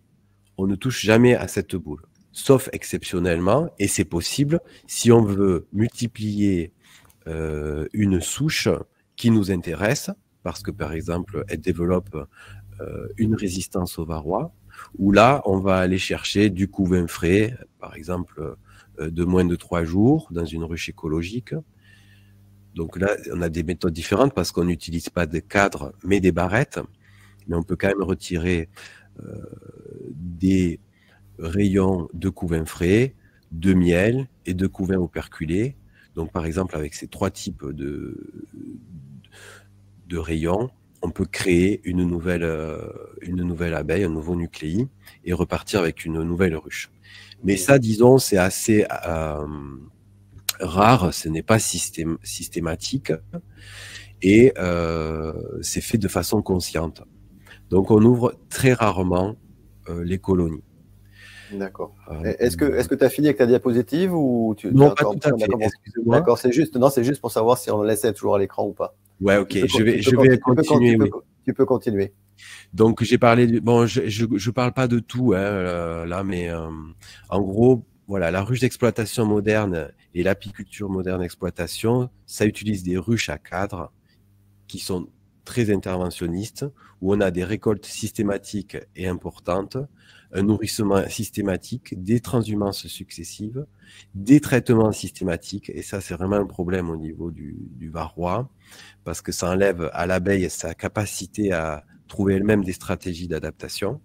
on ne touche jamais à cette boule, sauf exceptionnellement, et c'est possible si on veut multiplier une souche qui nous intéresse, parce que par exemple, elle développe une résistance au varroa, où là, on va aller chercher du couvain frais, par exemple, de moins de 3 jours, dans une ruche écologique. Donc là, on a des méthodes différentes parce qu'on n'utilise pas de cadre, mais des barrettes. Mais on peut quand même retirer des rayons de couvain frais, de miel et de couvain operculé. Donc par exemple, avec ces 3 types de rayons, on peut créer une nouvelle abeille, un nouveau nucléi, et repartir avec une nouvelle ruche. Mais ça, disons, c'est assez rare, ce n'est pas systématique, et c'est fait de façon consciente. Donc on ouvre très rarement les colonies. D'accord. Est-ce que tu as fini avec ta diapositive ou non, pas tout à fait. Excusez-moi. D'accord, c'est juste pour savoir si on laissait toujours à l'écran ou pas. Ouais, ok. Je vais continuer. Tu peux continuer. Donc j'ai parlé bon, je parle pas de tout là, mais en gros, voilà, la ruche d'exploitation moderne et l'apiculture moderne d'exploitation, ça utilise des ruches à cadre qui sont très interventionnistes, où on a des récoltes systématiques et importantes, un nourrissement systématique, des transhumances successives, des traitements systématiques, et ça c'est vraiment un problème au niveau du varroa, parce que ça enlève à l'abeille sa capacité à trouver elle-même des stratégies d'adaptation.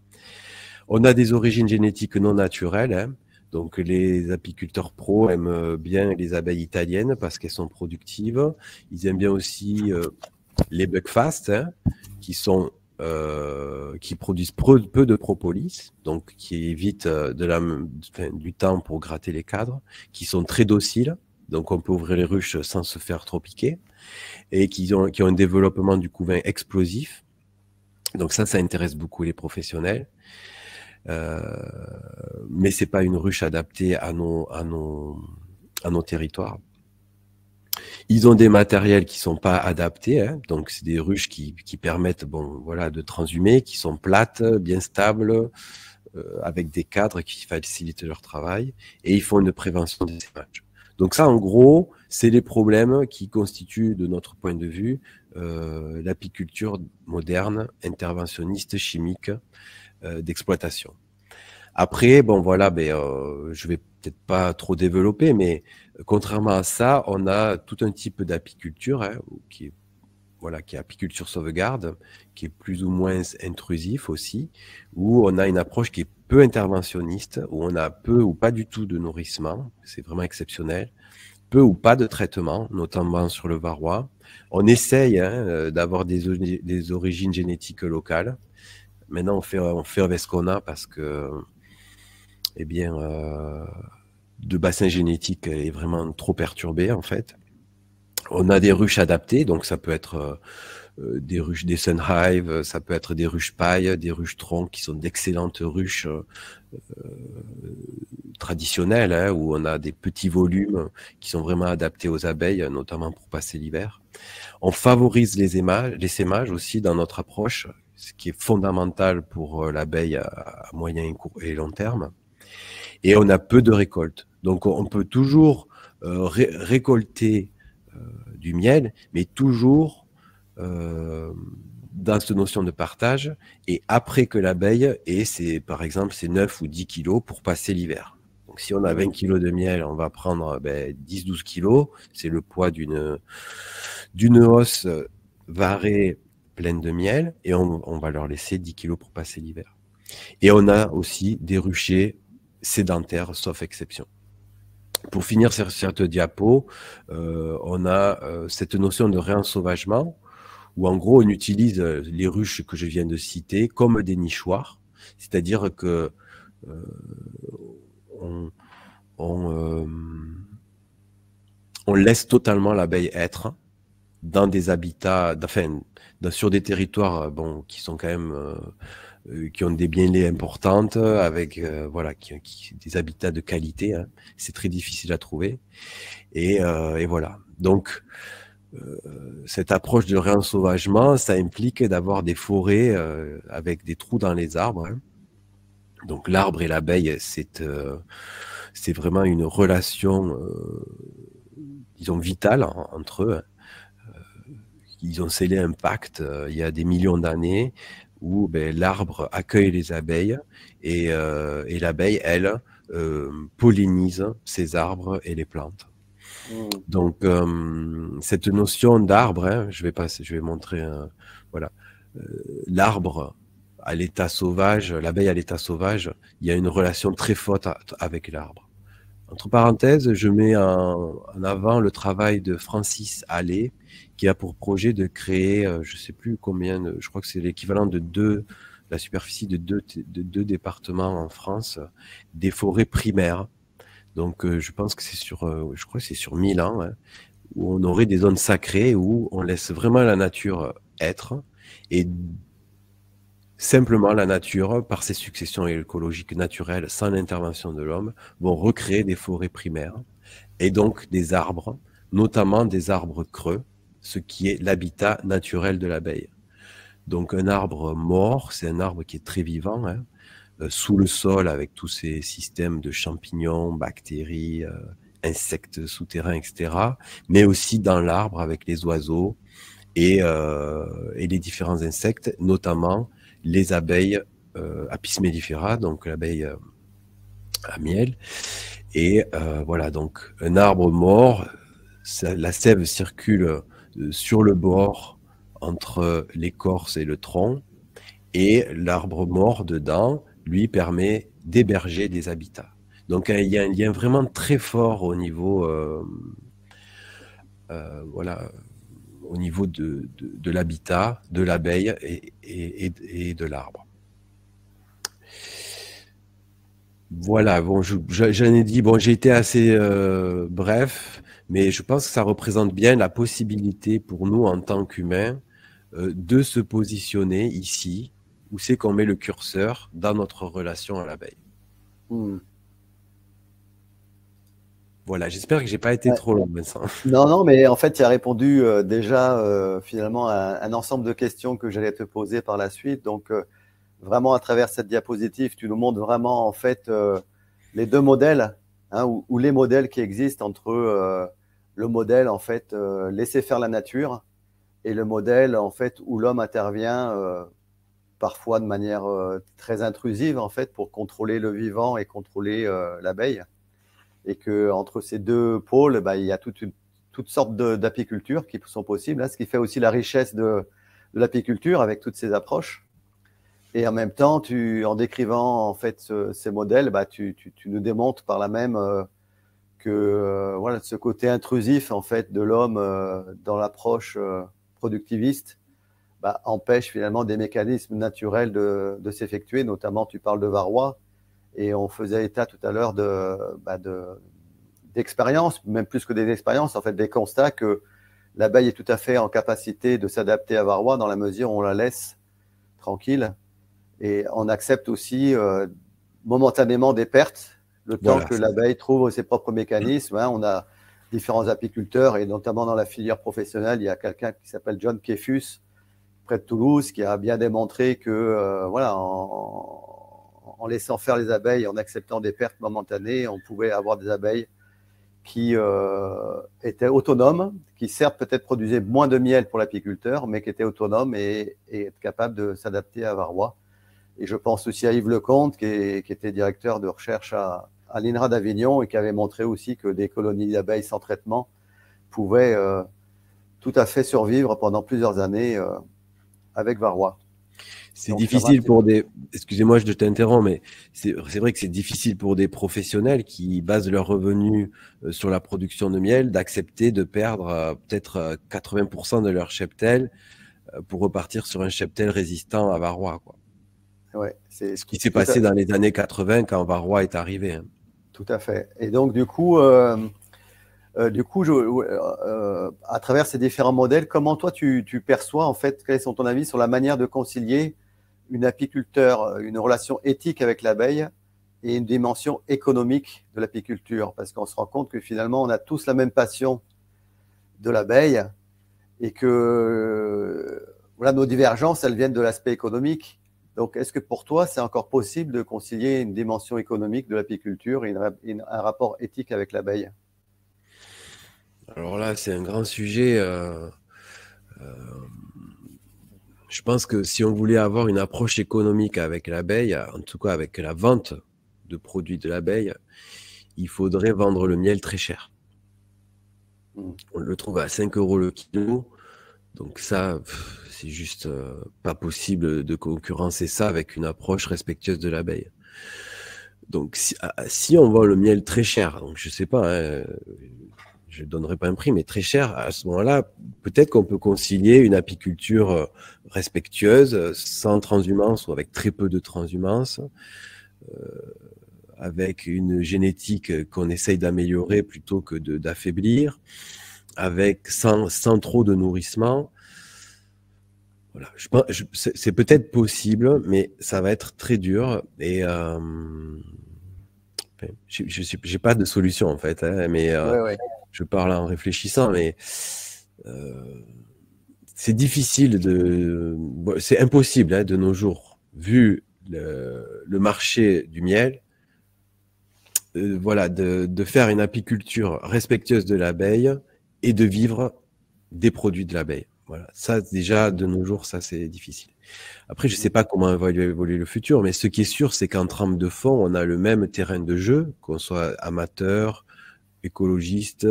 On a des origines génétiques non naturelles, hein. Donc les apiculteurs pros aiment bien les abeilles italiennes parce qu'elles sont productives. Ils aiment bien aussi les buckfast, hein, qui produisent peu de propolis, donc qui évitent du temps pour gratter les cadres, qui sont très dociles, donc on peut ouvrir les ruches sans se faire trop piquer, et qui ont un développement du couvain explosif. Donc ça intéresse beaucoup les professionnels. Mais c'est pas une ruche adaptée à nos territoires. Ils ont des matériels qui sont pas adaptés, hein, donc c'est des ruches qui permettent, bon, voilà, de transhumer, qui sont plates, bien stables, avec des cadres qui facilitent leur travail, et ils font une prévention des émages. Donc ça, en gros, c'est les problèmes qui constituent, de notre point de vue, l'apiculture moderne, interventionniste, chimique, d'exploitation. Après, bon voilà, je vais peut-être pas trop développer, mais contrairement à ça, on a tout un type d'apiculture, hein, qui est apiculture sauvegarde, qui est plus ou moins intrusif aussi, où on a une approche qui est peu interventionniste, où on a peu ou pas du tout de nourrissement, c'est vraiment exceptionnel, peu ou pas de traitement, notamment sur le varroa. On essaye d'avoir des origines génétiques locales. Maintenant, on fait avec ce qu'on a parce que, le bassin génétique est vraiment trop perturbé, en fait. On a des ruches adaptées, donc ça peut être des ruches des Sunhive, ça peut être des ruches paille, des ruches tronc, qui sont d'excellentes ruches traditionnelles, hein, où on a des petits volumes qui sont vraiment adaptés aux abeilles, notamment pour passer l'hiver. On favorise les sémages aussi dans notre approche, ce qui est fondamental pour l'abeille à moyen et long terme. Et on a peu de récoltes. Donc on peut toujours récolter du miel, mais toujours dans cette notion de partage, et après que l'abeille ait, par exemple, ses 9 ou 10 kilos pour passer l'hiver. Donc si on a 20 kilos de miel, on va prendre 10-12 kilos, c'est le poids d'une hausse varée pleine de miel, et on va leur laisser 10 kilos pour passer l'hiver. Et on a aussi des ruchers sédentaires, sauf exception. Pour finir sur cette diapo, on a cette notion de réensauvagement, où en gros on utilise les ruches que je viens de citer comme des nichoirs, c'est-à-dire que on laisse totalement l'abeille être dans des habitats, sur des territoires qui sont quand même qui ont des bienlais importantes, avec des habitats de qualité, hein. C'est très difficile à trouver, et voilà. Donc cette approche de réensauvagement, ça implique d'avoir des forêts avec des trous dans les arbres, hein, Donc l'arbre et l'abeille, c'est vraiment une relation, disons, vitale entre eux. Ils ont scellé un pacte il y a des millions d'années où ben, l'arbre accueille les abeilles et l'abeille, elle, pollinise ces arbres et les plantes. Donc cette notion d'arbre, hein, je vais montrer, voilà, l'arbre à l'état sauvage, l'abeille à l'état sauvage, il y a une relation très forte avec l'arbre. Entre parenthèses, je mets en avant le travail de Francis Allais, qui a pour projet de créer, je ne sais plus combien, je crois que c'est l'équivalent de la superficie de deux départements en France, des forêts primaires. Donc, je pense que c'est je crois que c'est sur 1000 ans, hein, où on aurait des zones sacrées où on laisse vraiment la nature être, et simplement la nature, par ses successions écologiques naturelles, sans l'intervention de l'homme, vont recréer des forêts primaires et donc des arbres, notamment des arbres creux, ce qui est l'habitat naturel de l'abeille. Donc un arbre mort, c'est un arbre qui est très vivant, hein, sous le sol avec tous ces systèmes de champignons, bactéries, insectes souterrains, etc. Mais aussi dans l'arbre avec les oiseaux et les différents insectes, notamment les abeilles Apis mellifera, donc l'abeille à miel. Et voilà, donc un arbre mort, la sève circule sur le bord entre l'écorce et le tronc, et l'arbre mort dedans lui permet d'héberger des habitats. Donc il y a un lien vraiment très fort au niveau, voilà, au niveau de l'habitat, de l'abeille et de l'arbre. Voilà, bon, j'en ai dit, bon, j'ai été assez bref, mais je pense que ça représente bien la possibilité pour nous, en tant qu'humains, de se positionner ici, où c'est qu'on met le curseur dans notre relation à l'abeille. Voilà, j'espère que j'ai pas été trop long, Vincent. Non, non, mais en fait, tu as répondu déjà finalement à un ensemble de questions que j'allais te poser par la suite. Donc, vraiment, à travers cette diapositive, tu nous montres vraiment en fait les deux modèles, hein, ou les modèles qui existent entre le modèle en fait laisser faire la nature et le modèle en fait où l'homme intervient parfois de manière très intrusive en fait pour contrôler le vivant et contrôler l'abeille. Et que entre ces deux pôles, bah, il y a toutes sortes d'apicultures qui sont possibles, hein, ce qui fait aussi la richesse de l'apiculture avec toutes ces approches. Et en même temps, en décrivant en fait ces modèles, bah, tu nous démontres par là même que voilà, ce côté intrusif en fait de l'homme dans l'approche productiviste bah, empêche finalement des mécanismes naturels de s'effectuer. Notamment, tu parles de varroa. Et on faisait état tout à l'heure d'expériences, même plus que des expériences, en fait, des constats que l'abeille est tout à fait en capacité de s'adapter à varroa dans la mesure où on la laisse tranquille. Et on accepte aussi momentanément des pertes, le temps que l'abeille trouve ses propres mécanismes. Hein. On a différents apiculteurs, et notamment dans la filière professionnelle, il y a quelqu'un qui s'appelle John Kefus, près de Toulouse, qui a bien démontré que voilà, en laissant faire les abeilles, en acceptant des pertes momentanées, on pouvait avoir des abeilles qui étaient autonomes, qui certes peut-être produisaient moins de miel pour l'apiculteur, mais qui étaient autonomes et être capables de s'adapter à varroa. Et je pense aussi à Yves Lecomte, qui était directeur de recherche à l'INRA d'Avignon et qui avait montré aussi que des colonies d'abeilles sans traitement pouvaient tout à fait survivre pendant plusieurs années avec varroa. C'est difficile pour des... Excusez-moi, je t'interromps, mais c'est vrai que c'est difficile pour des professionnels qui basent leurs revenus sur la production de miel d'accepter de perdre peut-être 80% de leur cheptel pour repartir sur un cheptel résistant à varroa, quoi. Ouais, c'est ce qui s'est passé dans les années 80 quand varroa est arrivé. Hein. Tout à fait. Et donc, du coup, à travers ces différents modèles, comment toi tu perçois, en fait, quels sont ton avis sur la manière de concilier une apiculteur, une relation éthique avec l'abeille et une dimension économique de l'apiculture? Parce qu'on se rend compte que finalement, on a tous la même passion de l'abeille et que voilà, nos divergences, elles viennent de l'aspect économique. Donc, est-ce que pour toi, c'est encore possible de concilier une dimension économique de l'apiculture et un rapport éthique avec l'abeille? Alors là, c'est un grand sujet. Je pense que si on voulait avoir une approche économique avec l'abeille, en tout cas avec la vente de produits de l'abeille, il faudrait vendre le miel très cher. On le trouve à 5 € le kilo. Donc ça, c'est juste pas possible de concurrencer ça avec une approche respectueuse de l'abeille. Donc si on vend le miel très cher, donc je sais pas, hein, je ne donnerai pas un prix, mais très cher, à ce moment-là, peut-être qu'on peut concilier une apiculture respectueuse, sans transhumance ou avec très peu de transhumance, avec une génétique qu'on essaye d'améliorer plutôt que d'affaiblir, avec sans trop de nourrissement. Voilà, c'est peut-être possible, mais ça va être très dur. Et je n'ai pas de solution en fait, hein, mais je parle en réfléchissant, mais c'est difficile c'est impossible hein, de nos jours, vu le marché du miel, voilà, de faire une apiculture respectueuse de l'abeille et de vivre des produits de l'abeille. Voilà, ça déjà de nos jours, ça c'est difficile. Après, je ne sais pas comment va évoluer le futur, mais ce qui est sûr, c'est qu'en trame de fond, on a le même terrain de jeu, qu'on soit amateur, écologiste,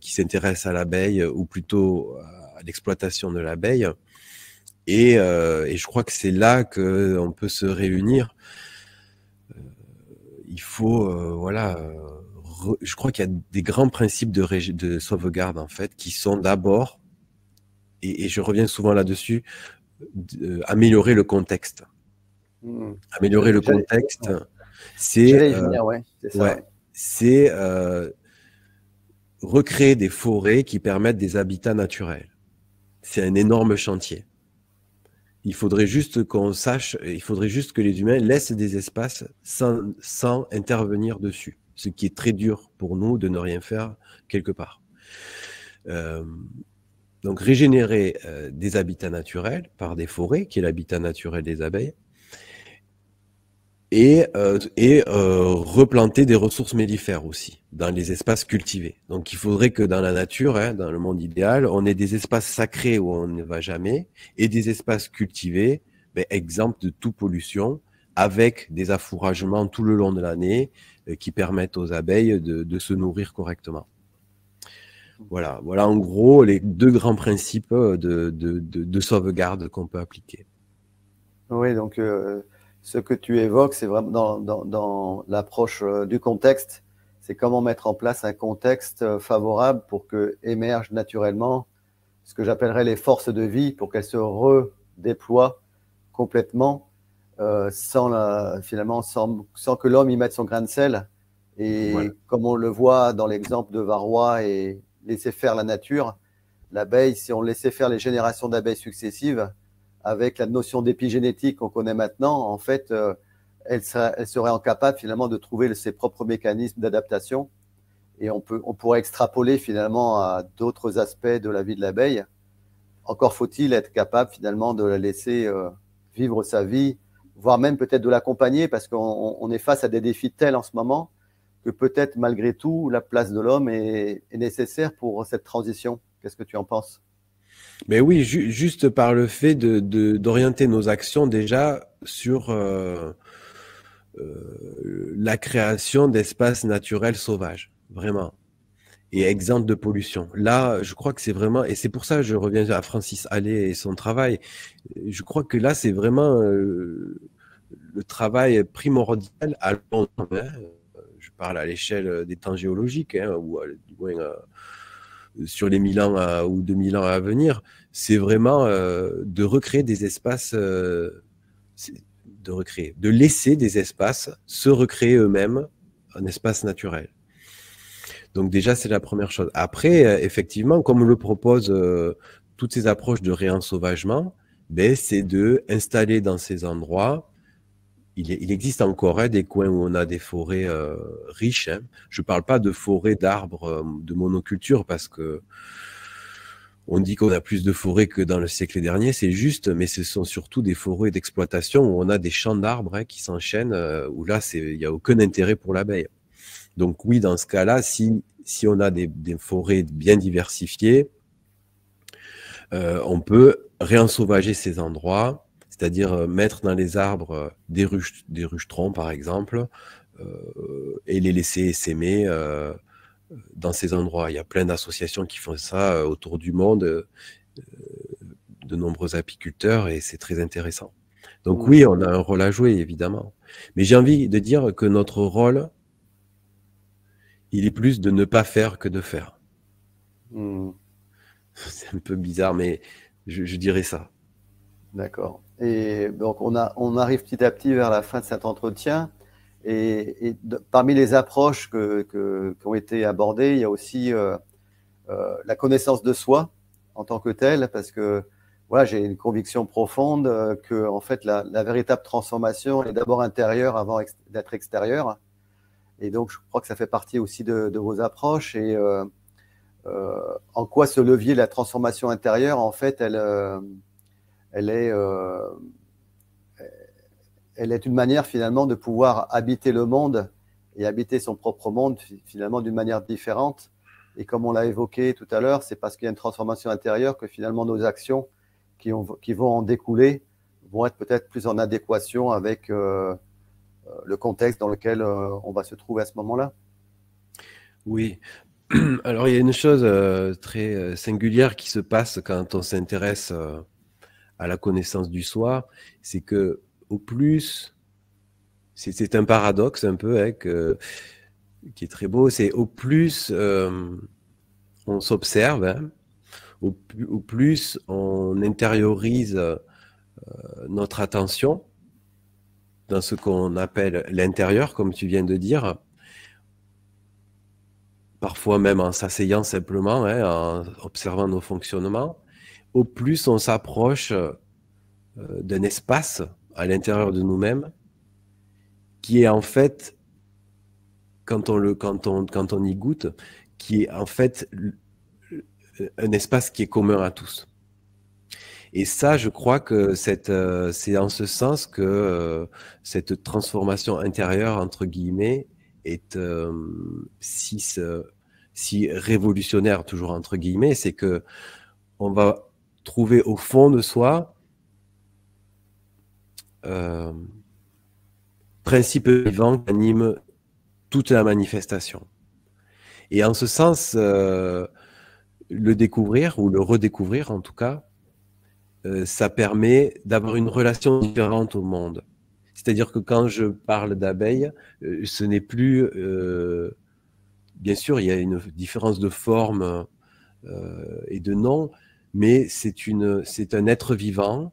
qui s'intéresse à l'abeille ou plutôt à l'exploitation de l'abeille. Et je crois que c'est là qu'on peut se réunir. Il faut, voilà, je crois qu'il y a des grands principes de sauvegarde, en fait, qui sont d'abord, et je reviens souvent là-dessus, améliorer le contexte. Améliorer le contexte, c'est recréer des forêts qui permettent des habitats naturels. C'est un énorme chantier. Il faudrait juste qu'on sache, il faudrait juste que les humains laissent des espaces sans intervenir dessus, ce qui est très dur pour nous de ne rien faire quelque part. Donc régénérer des habitats naturels par des forêts, qui est l'habitat naturel des abeilles, et replanter des ressources mellifères aussi dans les espaces cultivés. Donc il faudrait que dans la nature, hein, dans le monde idéal, on ait des espaces sacrés où on ne va jamais et des espaces cultivés, exempts de toute pollution, avec des affouragements tout le long de l'année qui permettent aux abeilles de se nourrir correctement. Voilà en gros les deux grands principes de sauvegarde qu'on peut appliquer. Oui, donc ce que tu évoques, c'est vraiment dans l'approche du contexte, c'est comment mettre en place un contexte favorable pour que émergent naturellement ce que j'appellerais les forces de vie, pour qu'elles se redéploient complètement finalement sans que l'homme y mette son grain de sel. Et voilà. Comme on le voit dans l'exemple de Varroa et laisser faire la nature, l'abeille, si on laissait faire les générations d'abeilles successives, avec la notion d'épigénétique qu'on connaît maintenant, en fait, elle serait incapable finalement de trouver ses propres mécanismes d'adaptation. Et on pourrait extrapoler finalement à d'autres aspects de la vie de l'abeille. Encore faut-il être capable finalement de la laisser vivre sa vie, voire même peut-être de l'accompagner, parce qu'on est face à des défis tels en ce moment que peut-être malgré tout, la place de l'homme est nécessaire pour cette transition. Qu'est-ce que tu en penses ? Mais oui, juste par le fait d'orienter nos actions déjà sur la création d'espaces naturels sauvages, vraiment, et exempts de pollution. Là, je crois que c'est vraiment, et c'est pour ça que je reviens à Francis Allais et son travail, je crois que là, c'est vraiment le travail primordial à long terme. Hein. Je parle à l'échelle des temps géologiques, hein, ou du moins sur les 1000 ans ou 2000 ans à venir, c'est vraiment de recréer des espaces, de laisser des espaces se recréer eux-mêmes un espace naturel. Donc déjà, c'est la première chose. Après, effectivement, comme le propose toutes ces approches de réensauvagement, c'est d'installer dans ces endroits. Il existe encore des coins où on a des forêts riches. Hein. Je ne parle pas de forêts d'arbres de monoculture parce que On dit qu'on a plus de forêts que dans le siècle dernier, c'est juste, mais ce sont surtout des forêts d'exploitation où on a des champs d'arbres qui s'enchaînent, où là, il n'y a aucun intérêt pour l'abeille. Donc oui, dans ce cas-là, si on a des forêts bien diversifiées, on peut réensauvager ces endroits, c'est-à-dire mettre dans les arbres des ruchetrons, par exemple, et les laisser s'aimer dans ces endroits. Il y a plein d'associations qui font ça autour du monde, de nombreux apiculteurs, et c'est très intéressant. Donc oui, on a un rôle à jouer, évidemment. Mais j'ai envie de dire que notre rôle, il est plus de ne pas faire que de faire. C'est un peu bizarre, mais je dirais ça. D'accord. Et donc, on arrive petit à petit vers la fin de cet entretien. Et parmi les approches qui ont été abordées, il y a aussi la connaissance de soi en tant que telle, parce que voilà, j'ai une conviction profonde que en fait, la véritable transformation est d'abord intérieure avant d'être extérieure. Et donc, je crois que ça fait partie aussi de vos approches. Et en quoi ce levier de la transformation intérieure, en fait, elle est une manière finalement de pouvoir habiter le monde et habiter son propre monde finalement d'une manière différente. Et comme on l'a évoqué tout à l'heure, c'est parce qu'il y a une transformation intérieure que finalement nos actions qui vont en découler vont être peut-être plus en adéquation avec le contexte dans lequel on va se trouver à ce moment-là. Oui. Alors, il y a une chose très singulière qui se passe quand on s'intéresse à la connaissance du soi, c'est que au plus, c'est un paradoxe un peu qui est très beau, c'est au plus on s'observe, hein, au plus on intériorise notre attention dans ce qu'on appelle l'intérieur, comme tu viens de dire, parfois même en s'asseyant simplement, hein, en observant nos fonctionnements, au plus on s'approche d'un espace à l'intérieur de nous-mêmes qui est en fait, quand on y goûte, qui est en fait un espace qui est commun à tous. Et ça, je crois que c'est en ce sens que cette transformation intérieure, entre guillemets, est si révolutionnaire, toujours entre guillemets, c'est que on va trouver au fond de soi principe vivant qui anime toute la manifestation. Et en ce sens, le découvrir, ou le redécouvrir en tout cas, ça permet d'avoir une relation différente au monde. C'est-à-dire que quand je parle d'abeilles, ce n'est plus... bien sûr, il y a une différence de forme et de nom, mais c'est un être vivant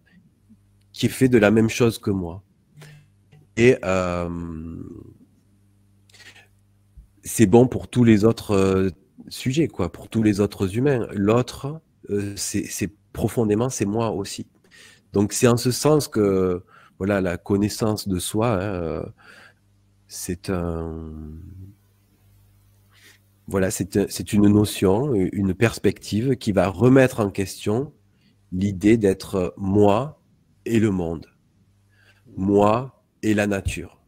qui est fait de la même chose que moi. Et c'est bon pour tous les autres sujets, quoi, pour tous les autres humains. L'autre, c'est profondément, c'est moi aussi. Donc c'est en ce sens que voilà, la connaissance de soi, hein, c'est une notion, une perspective qui va remettre en question l'idée d'être moi et le monde, moi et la nature.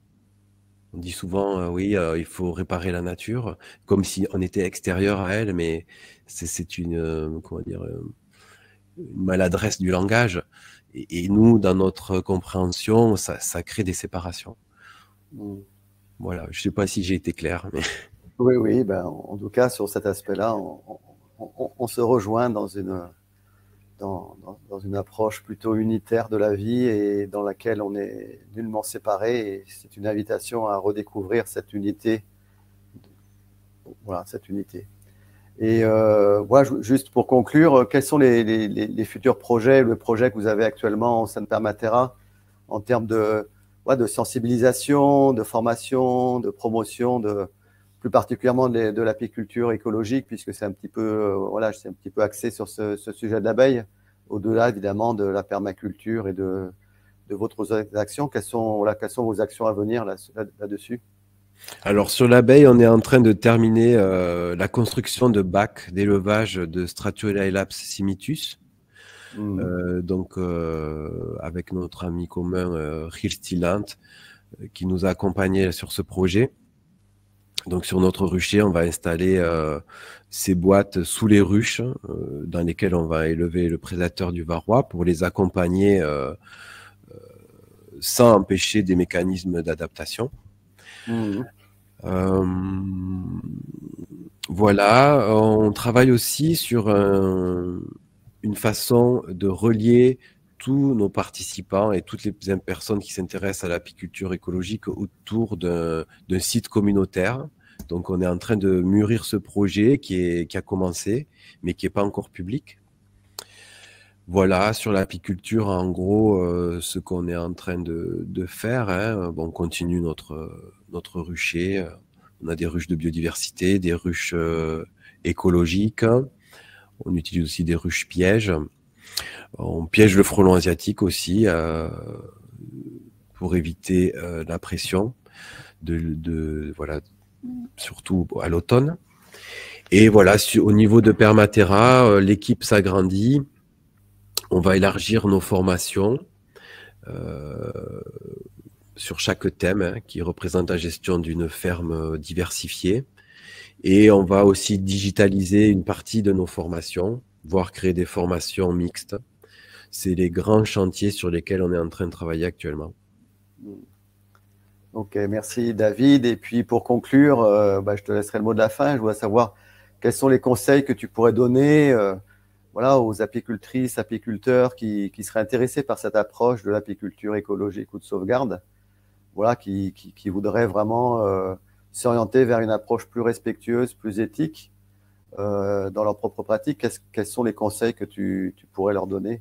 On dit souvent, oui, il faut réparer la nature, comme si on était extérieur à elle, mais c'est une, comment dire, une maladresse du langage. Et nous, dans notre compréhension, ça crée des séparations. Voilà, je ne sais pas si j'ai été clair. Mais... Oui, oui, ben, en tout cas, sur cet aspect-là, on se rejoint dans une approche plutôt unitaire de la vie et dans laquelle on est nullement séparés. Et c'est une invitation à redécouvrir cette unité. Voilà, cette unité. Et voilà, juste pour conclure, quels sont les futurs projets, le projet que vous avez actuellement au sein de Permaterra en termes de sensibilisation, de formation, de promotion, plus particulièrement de l'apiculture écologique, puisque c'est un petit peu, c'est un petit peu axé sur ce sujet de l'abeille, au-delà évidemment de la permaculture et de votre actions. Quelles sont vos actions à venir là-dessus? Alors sur l'abeille, on est en train de terminer la construction de bacs d'élevage de Stratiolaelaps simitus. Donc avec notre ami commun Gilles Stillant qui nous a accompagnés sur ce projet. Donc sur notre rucher, on va installer ces boîtes sous les ruches dans lesquelles on va élever le prédateur du varroa pour les accompagner sans empêcher des mécanismes d'adaptation. Voilà, on travaille aussi sur une façon de relier tous nos participants et toutes les personnes qui s'intéressent à l'apiculture écologique autour d'un site communautaire. Donc, on est en train de mûrir ce projet qui a commencé, mais qui n'est pas encore public. Voilà, sur l'apiculture, en gros, ce qu'on est en train de faire. Hein. Bon, on continue notre rucher. On a des ruches de biodiversité, des ruches écologiques. On utilise aussi des ruches pièges. On piège le frelon asiatique aussi pour éviter la pression, voilà, surtout à l'automne. Et voilà, au niveau de Permaterra, l'équipe s'agrandit. On va élargir nos formations sur chaque thème qui représente la gestion d'une ferme diversifiée. Et on va aussi digitaliser une partie de nos formations, voire créer des formations mixtes. C'est les grands chantiers sur lesquels on est en train de travailler actuellement. Ok, merci David. Et puis pour conclure, je te laisserai le mot de la fin. Je voudrais savoir quels sont les conseils que tu pourrais donner voilà, aux apicultrices, apiculteurs qui seraient intéressés par cette approche de l'apiculture écologique ou de sauvegarde, voilà, qui voudraient vraiment s'orienter vers une approche plus respectueuse, plus éthique dans leur propre pratique. Quels sont les conseils que tu pourrais leur donner?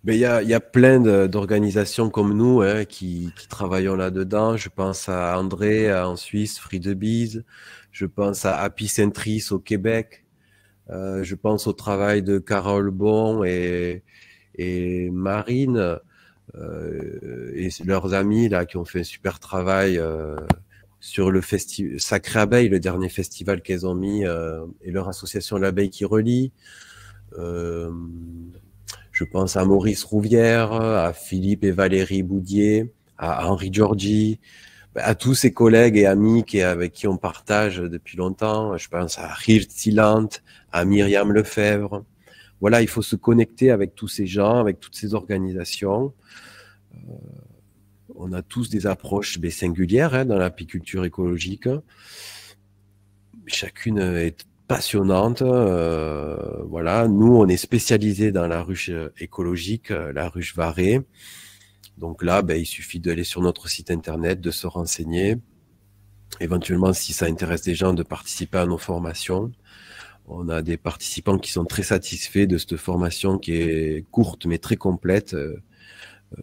Il y a plein d'organisations comme nous qui travaillons là-dedans. Je pense à André en Suisse, Free the Bees. Je pense à Apicentris au Québec. Je pense au travail de Carole Bon et Marine et leurs amis là qui ont fait un super travail sur le festival Sacré Abeille, le dernier festival qu'elles ont mis, et leur association L'Abeille qui relie. Je pense à Maurice Rouvière, à Philippe et Valérie Boudier, à Henri Giorgi, à tous ces collègues et amis avec qui on partage depuis longtemps. Je pense à Gilles Stillant, à Myriam Lefebvre. Voilà, il faut se connecter avec tous ces gens, avec toutes ces organisations. On a tous des approches singulières dans l'apiculture écologique. Chacune est passionnante. Voilà, nous, on est spécialisés dans la ruche écologique, la ruche varée. Donc là, il suffit d'aller sur notre site internet, de se renseigner. Éventuellement, si ça intéresse des gens, de participer à nos formations. On a des participants qui sont très satisfaits de cette formation qui est courte mais très complète,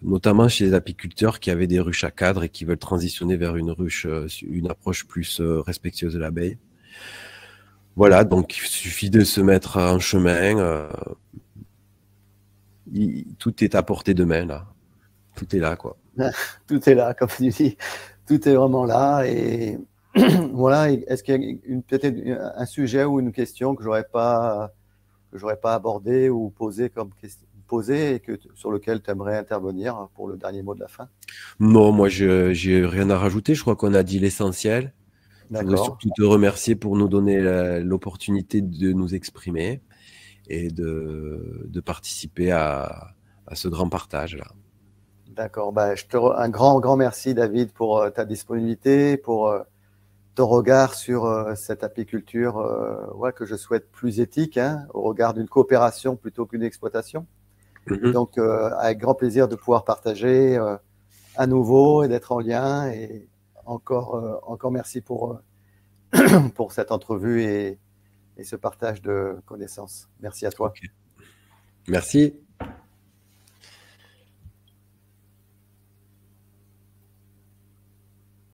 notamment chez les apiculteurs qui avaient des ruches à cadre et qui veulent transitionner vers une approche plus respectueuse de l'abeille. Voilà, donc il suffit de se mettre en chemin. Tout est à portée de main, là. Tout est là, quoi. Tout est là, comme tu dis. Tout est vraiment là. Et voilà, est-ce qu'il y a peut-être un sujet ou une question que j'aurais pas abordé ou posé et sur lequel tu aimerais intervenir pour le dernier mot de la fin? Non, moi, j'ai rien à rajouter. Je crois qu'on a dit l'essentiel. Je voudrais surtout te remercier pour nous donner l'opportunité de nous exprimer et de participer à ce grand partage-là. D'accord. Un grand merci, David, pour ta disponibilité, pour ton regard sur cette apiculture que je souhaite plus éthique, au regard d'une coopération plutôt qu'une exploitation. Donc, avec grand plaisir de pouvoir partager à nouveau et d'être en lien. Et encore merci pour cette entrevue et ce partage de connaissances. Merci à toi. Okay. Merci.